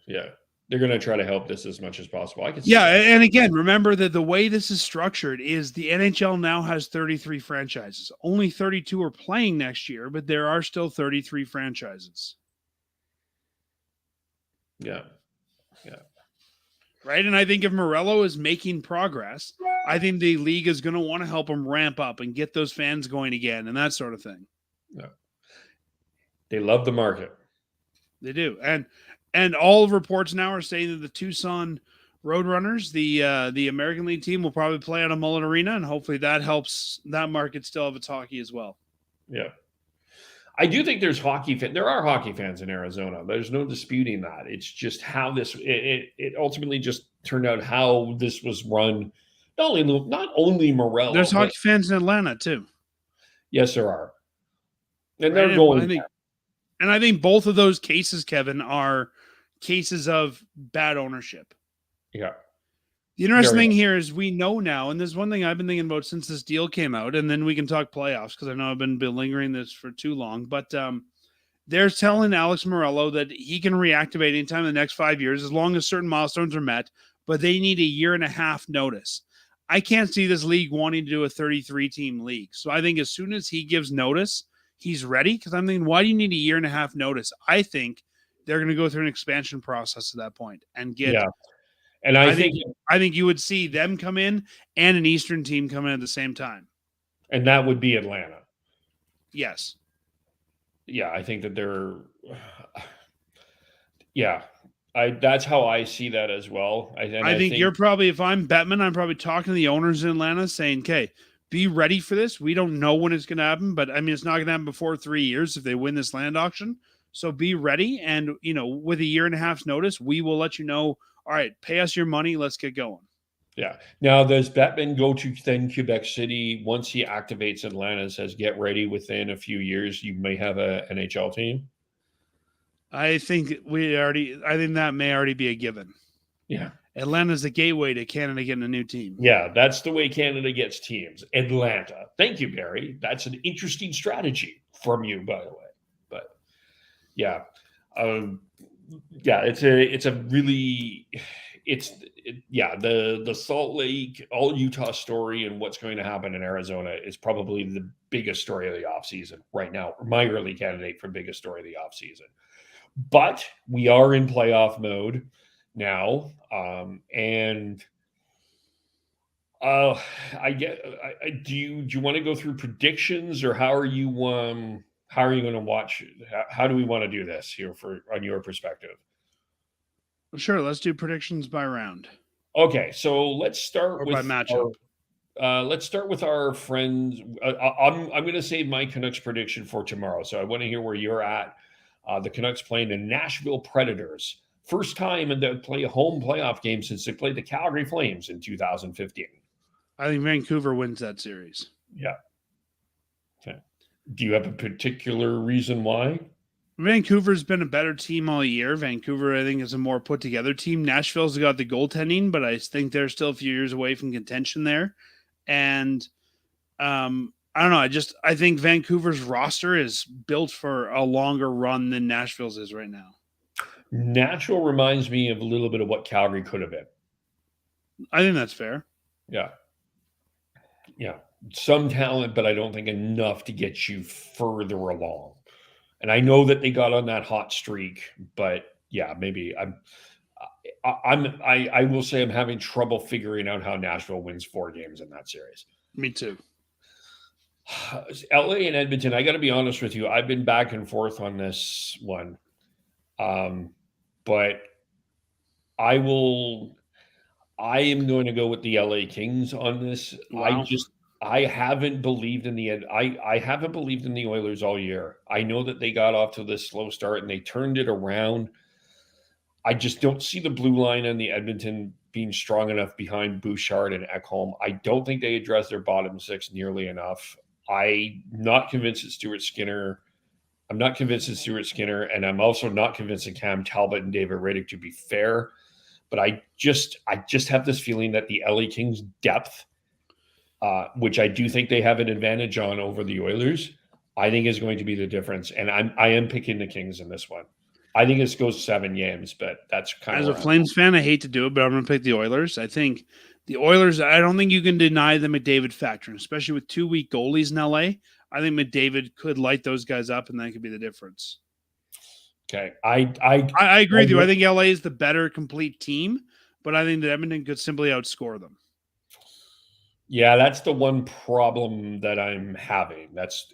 Yeah. They're going to try to help this as much as possible. I can see that. that. And again, remember that the way this is structured is the NHL now has 33 franchises. Only 32 are playing next year, but there are still 33 franchises. Yeah. Yeah. Right? And I think if Morello is making progress, I think the league is going to want to help him ramp up and get those fans going again and that sort of thing. Yeah. They love the market. They do. And all reports now are saying that the Tucson Roadrunners, the American League team, will probably play at a Mullet Arena, and hopefully that helps that market still have its hockey as well. Yeah. I do think there are hockey fans in Arizona. There's no disputing that. It's just how it ultimately just turned out how this was run. Not only Morello. There's hockey fans in Atlanta too. Yes, there are. And they're going. And I think both of those cases, Kevin, are cases of bad ownership. Yeah. The interesting thing here is we know now, and there's one thing I've been thinking about since this deal came out, and then we can talk playoffs because I know I've been lingering this for too long, but they're telling Alex Morello that he can reactivate anytime in the next 5 years as long as certain milestones are met, but they need a 1.5 year notice. I can't see this league wanting to do a 33-team league. So I think as soon as he gives notice, he's ready, because I'm thinking, why do you need a 1.5 year notice? I think they're going to go through an expansion process at that point and get. Yeah. And I think you would see them come in and an Eastern team come in at the same time. And that would be Atlanta. Yes. Yeah, I think that they're. Yeah, that's how I see that as well. I think you're probably, if I'm Bettman, I'm probably talking to the owners in Atlanta saying, okay, be ready for this. We don't know when it's going to happen, but I mean, it's not going to happen before 3 years if they win this land auction. So be ready. And, with a 1.5 year notice, we will let you know, all right, pay us your money. Let's get going. Yeah. Now, does Bettman go to then Quebec City once he activates Atlanta and says, get ready within a few years, you may have a NHL team? I think that may already be a given. Yeah. Atlanta's the gateway to Canada getting a new team. Yeah, that's the way Canada gets teams. Atlanta. Thank you, Barry. That's an interesting strategy from you, by the way. But yeah, it's a really the Salt Lake, all Utah story and what's going to happen in Arizona is probably the biggest story of the offseason right now. My early candidate for biggest story of the offseason. But we are in playoff mode now, and do you want to go through predictions, or how are you going to watch? How do we want to do this here on your perspective? Sure, let's do predictions by round. Okay, so let's start with by matchup. Let's start with our friends. I'm going to save my Canucks prediction for tomorrow, so I want to hear where you're at. The Canucks playing the Nashville Predators. First time in the play a home playoff game since they played the Calgary Flames in 2015. I think Vancouver wins that series. Yeah. Okay. Do you have a particular reason why? Vancouver's been a better team all year. Vancouver, I think, is a more put together team. Nashville's got the goaltending, but I think they're still a few years away from contention there. And I don't know. I think Vancouver's roster is built for a longer run than Nashville's is right now. Nashville reminds me of a little bit of what Calgary could have been. I think that's fair. Yeah. Yeah. Some talent, but I don't think enough to get you further along. And I know that they got on that hot streak, but yeah, maybe I will say I'm having trouble figuring out how Nashville wins 4 games in that series. Me too. LA and Edmonton, I got to be honest with you. I've been back and forth on this one. But I am going to go with the LA Kings on this. Wow. I haven't believed in I haven't believed in the Oilers all year. I know that they got off to this slow start and they turned it around. I just don't see the blue line on the Edmonton being strong enough behind Bouchard and Ekholm. I don't think they address their bottom 6 nearly enough. I'm not convinced it's Stuart Skinner. I'm not convinced it's Stuart Skinner, and I'm also not convinced in Cam Talbot and David Riddick, to be fair. But I just have this feeling that the LA Kings depth, which I do think they have an advantage on over the Oilers, I think is going to be the difference. And I am picking the Kings in this one. I think this goes 7 games, but that's kind of as a Flames fan, I hate to do it, but I'm going to pick the Oilers. I think the Oilers, I don't think you can deny the McDavid factor, especially with 2 weak goalies in LA. I think McDavid could light those guys up, and that could be the difference. Okay. I agree with you. I think LA is the better complete team, but I think that Edmonton could simply outscore them. Yeah, that's the one problem that I'm having.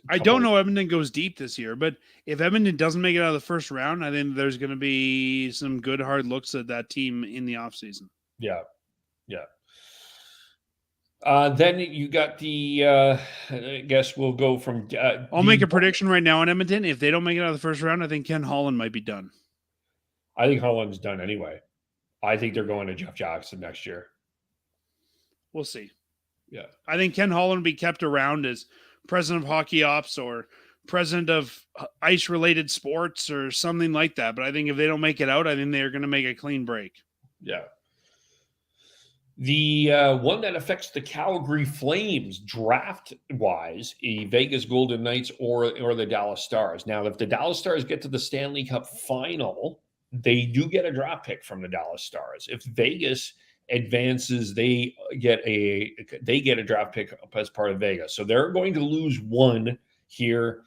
I don't know Edmonton goes deep this year, but if Edmonton doesn't make it out of the first round, I think there's going to be some good hard looks at that team in the offseason. Yeah. Yeah. Then you got the I guess we'll go from I'll make a prediction right now on Edmonton. If they don't make it out of the first round, I think Ken Holland might be done. I think Holland's done anyway. I think they're going to Jeff Jackson next year. We'll see. Yeah. I think Ken Holland will be kept around as president of hockey ops or president of ice-related sports or something like that. But I think if they don't make it out, I think they're going to make a clean break. Yeah. The one that affects the Calgary Flames draft-wise, the Vegas Golden Knights or the Dallas Stars. Now, if the Dallas Stars get to the Stanley Cup final, they do get a draft pick from the Dallas Stars. If Vegas advances, they get a draft pick as part of Vegas. So they're going to lose one here.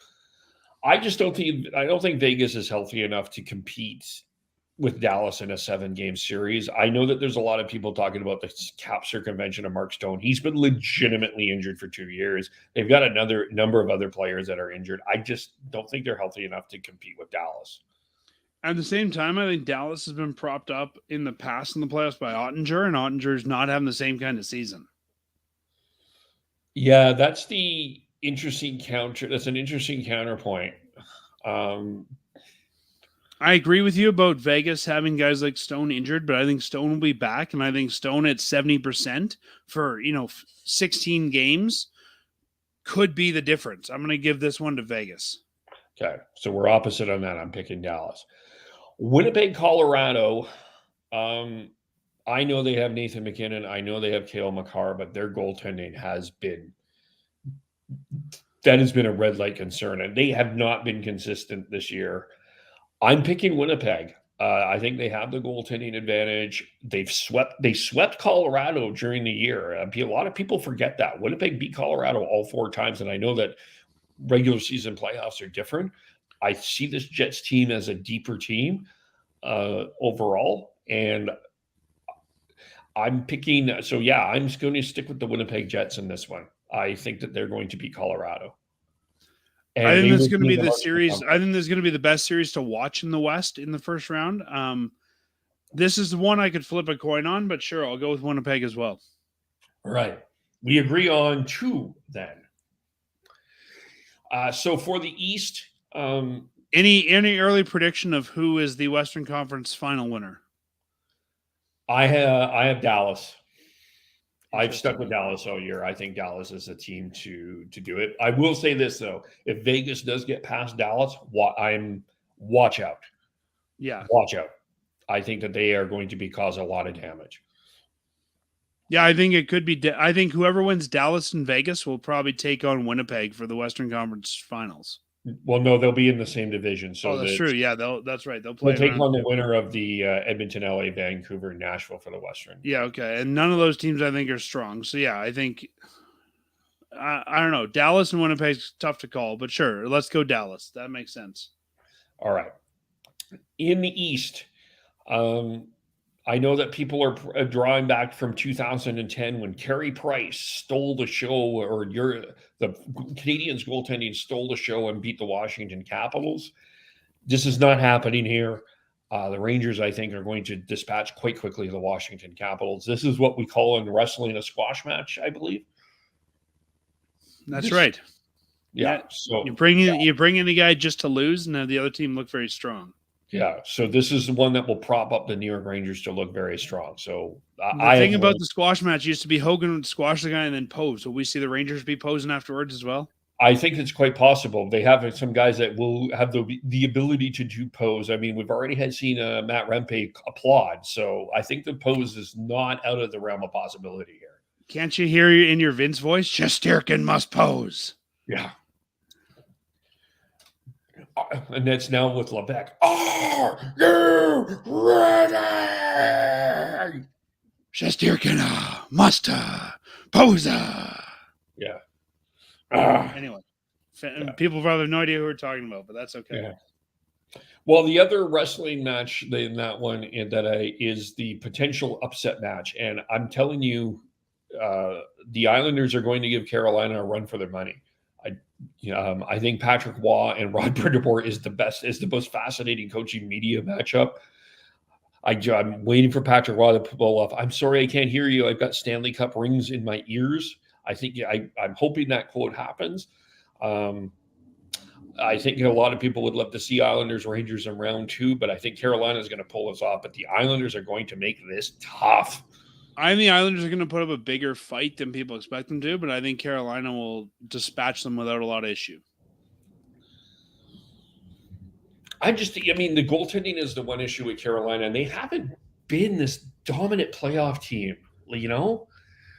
I don't think Vegas is healthy enough to compete with Dallas in a 7-game series. I know that there's a lot of people talking about the cap circumvention of Mark Stone. He's been legitimately injured for 2 years. They've got another number of other players that are injured. I just don't think they're healthy enough to compete with Dallas. At the same time, I think Dallas has been propped up in the past in the playoffs by Ottinger, and Ottinger's not having the same kind of season. Yeah, that's the interesting counter. That's an interesting counterpoint. I I agree with you about Vegas having guys like Stone injured, but I think Stone will be back, and I think Stone at 70% for 16 games could be the difference. I'm going to give this one to Vegas. Okay, so we're opposite on that. I'm picking Dallas. Winnipeg, Colorado. I know they have Nathan McKinnon. I know they have Cale Makar, but their goaltending has been a red light concern, and they have not been consistent this year. I'm picking Winnipeg. I think they have the goaltending advantage. They swept Colorado during the year. A lot of people forget that Winnipeg beat Colorado all 4 times, and I know that regular season playoffs are different. I see this Jets team as a deeper team overall, and I'm picking. So yeah, I'm just going to stick with the Winnipeg Jets in this one. I think that they're going to beat Colorado. And I think this is going to be the series. I think this is going to be the best series to watch in the West in the first round. This is the one I could flip a coin on, but sure, I'll go with Winnipeg as well. All right. We agree on 2 then. So for the East, any early prediction of who is the Western Conference final winner? I have Dallas. I've stuck with Dallas all year. I think Dallas is a team to do it. I will say this though: if Vegas does get past Dallas, watch out. Yeah, watch out. I think that they are going to cause a lot of damage. Yeah, I think it could be. I think whoever wins Dallas and Vegas will probably take on Winnipeg for the Western Conference Finals. Well, no, they'll be in the same division. So that's true. Yeah, that's right. They'll play. They'll take on the winner of the Edmonton, LA, Vancouver, and Nashville for the Western. Yeah, okay. And none of those teams I think are strong. So yeah, I think I don't know. Dallas and Winnipeg's tough to call, but sure, let's go Dallas. That makes sense. All right. In the East, I know that people are drawing back from 2010 when Carey Price stole the show, or the Canadians goaltending stole the show and beat the Washington Capitals. This is not happening here. The Rangers, I think, are going to dispatch quite quickly the Washington Capitals. This is what we call in wrestling a squash match, I believe. That's right. Yeah. So you bring in a guy just to lose, and have the other team look very strong. Yeah, so this is the one that will prop up the New York Rangers to look very strong. So the thing about the squash match used to be Hogan would squash the guy and then pose. Will we see the Rangers be posing afterwards as well? I think it's quite possible. They have some guys that will have the ability to do pose. I mean, we've already seen Matt Rempe applaud. So I think the pose is not out of the realm of possibility here. Can't you hear in your Vince voice? Shesterkin must pose. Yeah. And that's now with Lebec. Are you ready? Shesterkin must pose. Yeah. Anyway, people probably have no idea who we're talking about, but that's okay. Yeah. Well, the other wrestling match in that one is the potential upset match. And I'm telling you, the Islanders are going to give Carolina a run for their money. I think Patrick Waugh and Rod Brindamore is the most fascinating coaching media matchup. I'm waiting for Patrick Waugh to pull off. I'm sorry I can't hear you. I've got Stanley Cup rings in my ears. I think I'm hoping that quote happens. I think a lot of people would love to see Islanders Rangers in round 2, but I think Carolina is going to pull this off. But the Islanders are going to make this tough. I think the Islanders are going to put up a bigger fight than people expect them to, but I think Carolina will dispatch them without a lot of issue. The goaltending is the one issue with Carolina, and they haven't been this dominant playoff team,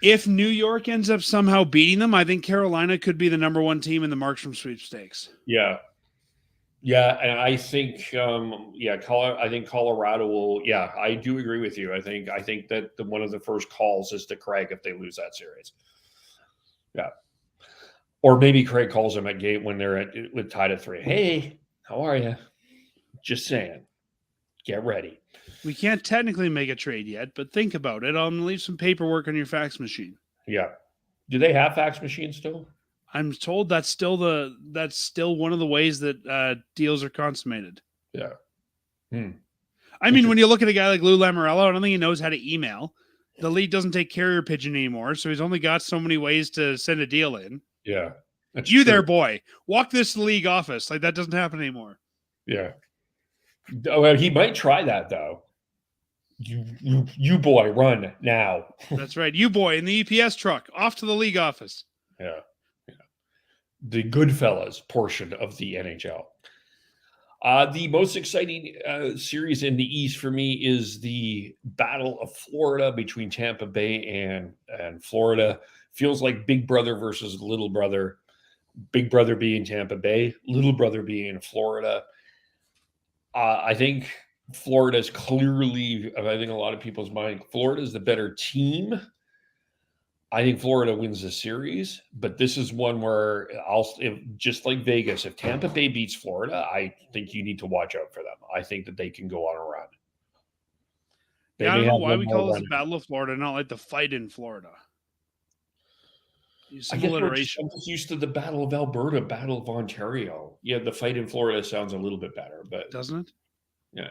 If New York ends up somehow beating them, I think Carolina could be the number 1 team in the Markstrom sweepstakes. Yeah. Yeah, and I think, I think Colorado will. Yeah, I do agree with you. I think that one of the first calls is to Craig if they lose that series. Yeah, or maybe Craig calls them at gate when they're tied at 3. Hey, how are you? Just saying, get ready. We can't technically make a trade yet, but think about it. I'll leave some paperwork on your fax machine. Yeah, do they have fax machines still? I'm told that's still one of the ways that deals are consummated. Yeah. I mean, when you look at a guy like Lou Lamoriello, I don't think he knows how to email. The league doesn't take carrier pigeon anymore, so he's only got so many ways to send a deal in. Yeah. You there, boy. Walk this league office. Like, that doesn't happen anymore. Yeah. Oh, well, he might try that though. You boy, run now. That's right. You boy in the EPS truck, off to the league office. Yeah. The Goodfellas portion of the NHL. The most exciting series in the East for me is the Battle of Florida between Tampa Bay and Florida. Feels like Big Brother versus Little Brother. Big Brother being Tampa Bay, Little Brother being Florida. I think Florida is clearly, I think a lot of people's mind, Florida is the better team. I think Florida wins the series, but this is one where just like Vegas, if Tampa Bay beats Florida, I think you need to watch out for them. I think that they can go on a run. I don't know why we call this the Battle of Florida, not like the fight in Florida. I'm just used to the Battle of Alberta, Battle of Ontario. Yeah, the fight in Florida sounds a little bit better, but doesn't it? Yeah,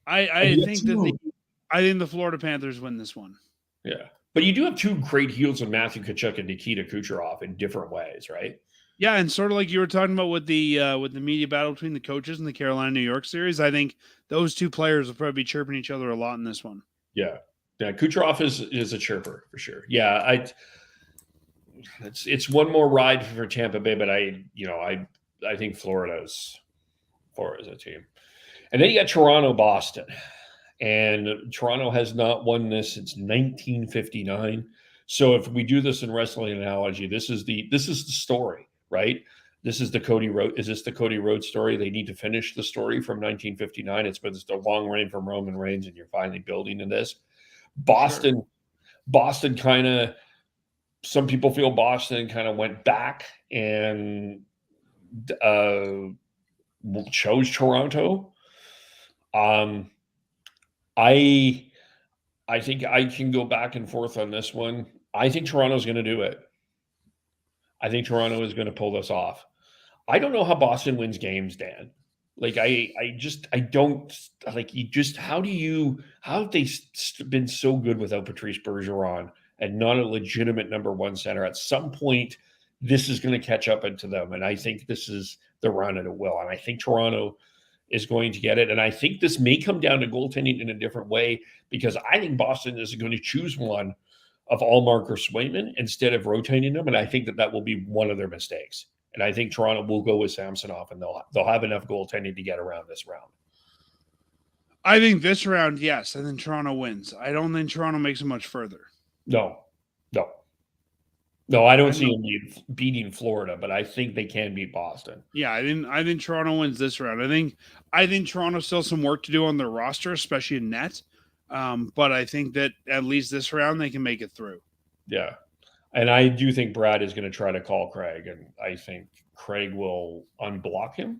I think the Florida Panthers win this one. Yeah, but you do have two great heels in Matthew Tkachuk and Nikita Kucherov in different ways, right? Yeah, and sort of like you were talking about with the media battle between the coaches in the Carolina New York series, I think those two players will probably be chirping each other a lot in this one. Yeah, Kucherov is a chirper for sure. Yeah, it's one more ride for Tampa Bay, but I think Florida's a team. And then you got Toronto, Boston. And Toronto has not won this since 1959. So if we do this in wrestling analogy, this is the story, right? This is the Cody Rhodes. Is this the Cody Rhodes story? They need to finish the story from 1959. It's been just a long reign from Roman Reigns, and you're finally building to this. Boston kind of, some people feel Boston kind of went back and chose Toronto. I think I can go back and forth on this one. I think Toronto's going to do it. I think Toronto is going to pull this off. I don't know how Boston wins games, Dan. Like I don't like you. Just how have they been so good without Patrice Bergeron and not a legitimate number one center? At some point, this is going to catch up into them, and I think this is the run, and it will. And I think Toronto is going to get it. And I think this may come down to goaltending in a different way, because I think Boston is going to choose one of Allmark or Swayman instead of rotating them. And I think that will be one of their mistakes. And I think Toronto will go with Samsonov, and they'll have enough goaltending to get around this round. I think this round, yes. I think Toronto wins. I don't think Toronto makes it much further. No, I don't see them beating Florida, but I think they can beat Boston. Yeah, I think Toronto wins this round. I think Toronto still has some work to do on their roster, especially in net. But I think that at least this round they can make it through. Yeah. And I do think Brad is going to try to call Craig, and I think Craig will unblock him.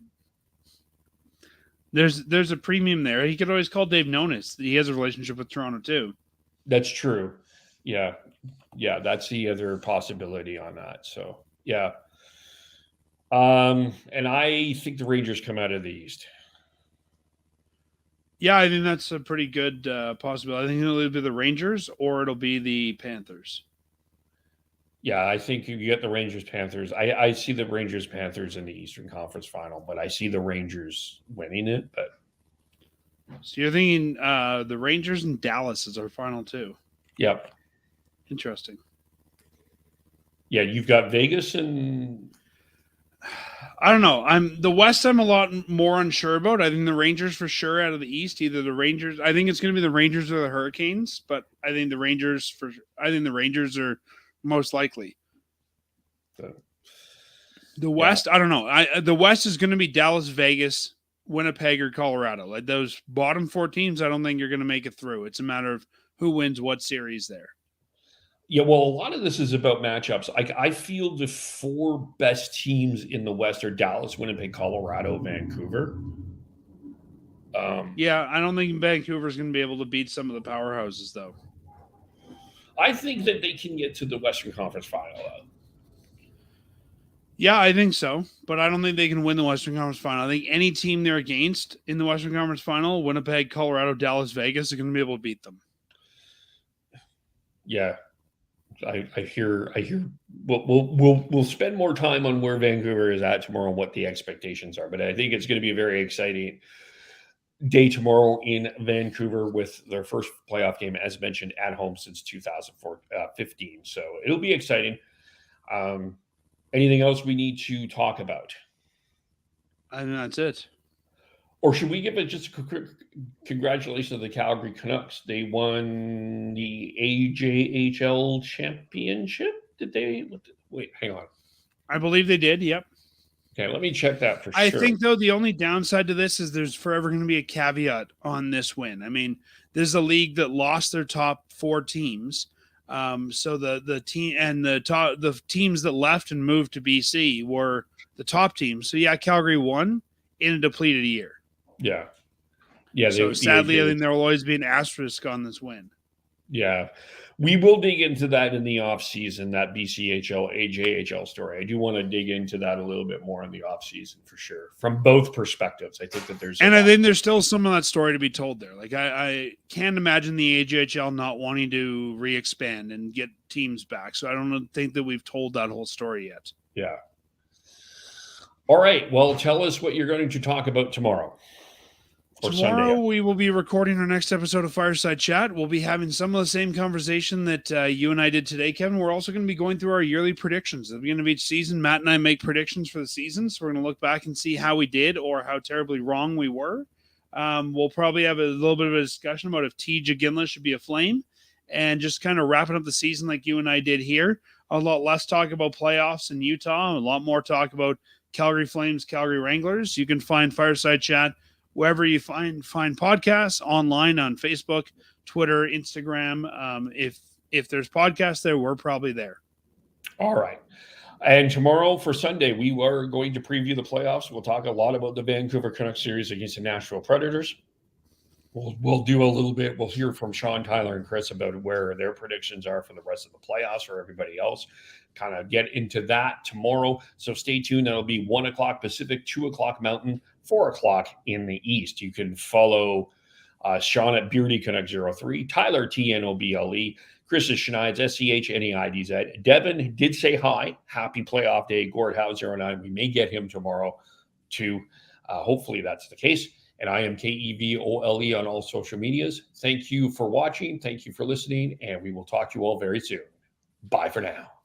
There's a premium there. He could always call Dave Nonis. He has a relationship with Toronto too. That's true. Yeah, that's the other possibility on that. So, yeah. And I think the Rangers come out of the East. Yeah, I think that's a pretty good possibility. I think it'll either be the Rangers or it'll be the Panthers. Yeah, I think you get the Rangers-Panthers. I see the Rangers-Panthers in the Eastern Conference Final, but I see the Rangers winning it. But so you're thinking the Rangers and Dallas is our final two. Yep. Interesting. Yeah, you've got Vegas and I don't know. The West I'm a lot more unsure about. I think the Rangers for sure out of the East. Either the Rangers, I think it's going to be the Rangers or the Hurricanes, but I think the Rangers are most likely. The West, yeah. I don't know. The West is going to be Dallas, Vegas, Winnipeg, or Colorado. Like those bottom four teams, I don't think you're going to make it through. It's a matter of who wins what series there. Yeah, well, a lot of this is about matchups. I feel the four best teams in the West are Dallas, Winnipeg, Colorado, Vancouver. Yeah, I don't think Vancouver is going to be able to beat some of the powerhouses, though. I think that they can get to the Western Conference Final, though. Yeah, I think so, but I don't think they can win the Western Conference Final. I think any team they're against in the Western Conference Final, Winnipeg, Colorado, Dallas, Vegas, are going to be able to beat them. Yeah. I hear. We'll spend more time on where Vancouver is at tomorrow and what the expectations are. But I think it's going to be very exciting. day tomorrow in Vancouver with their first playoff game, as mentioned, at home since 2015. So it'll be exciting. Anything else we need to talk about? I think that's it. Or should we give it just a quick congratulations to the Calgary Canucks? They won the AJHL championship. Did they? Wait, hang on. I believe they did. Yep. Okay, let me check that for I sure. think, though, the only downside to this is there's forever going to be a caveat on this win. I mean, this is a league that lost their top 4 teams. So the team and the teams that left and moved to BC were the top teams. So yeah, Calgary won in a depleted year. Yeah. So sadly, I think there will always be an asterisk on this win. Yeah. We will dig into that in the offseason, that BCHL, AJHL story. I do want to dig into that a little bit more in the offseason for sure, from both perspectives. I think that there's I think there's still some of that story to be told there. Like I can't imagine the AJHL not wanting to re-expand and get teams back. So I don't think that we've told that whole story yet. Yeah. All right. Well, tell us what you're going to talk about tomorrow. Tomorrow we will be recording our next episode of Fireside Chat. We'll be having some of the same conversation that you and I did today, Kevin. We're also going to be going through our yearly predictions. At the beginning of each season, Matt and I make predictions for the season. So we're going to look back and see how we did or how terribly wrong we were. We'll probably have a little bit of a discussion about if T.J. Ginla should be a Flame and just kind of wrapping up the season like you and I did here. A lot less talk about playoffs in Utah, a lot more talk about Calgary Flames, Calgary Wranglers. You can find Fireside Chat wherever you find podcasts, online on Facebook, Twitter, Instagram. If there's podcasts there, we're probably there. All right. And tomorrow for Sunday, we are going to preview the playoffs. We'll talk a lot about the Vancouver Canucks series against the Nashville Predators. We'll do a little bit. We'll hear from Sean, Tyler, and Chris about where their predictions are for the rest of the playoffs for everybody else. Kind of get into that tomorrow. So stay tuned. That'll be 1 o'clock Pacific, 2 o'clock Mountain, 4 o'clock in the East. You can follow Sean at BeardyConnect03, Tyler TNOBLE, Chris is Schneid's SCHNEIDZ. Devin did say hi. Happy playoff day. Gord Howe09. We may get him tomorrow too. Hopefully that's the case. And I am KEVOLE on all social medias. Thank you for watching. Thank you for listening. And we will talk to you all very soon. Bye for now.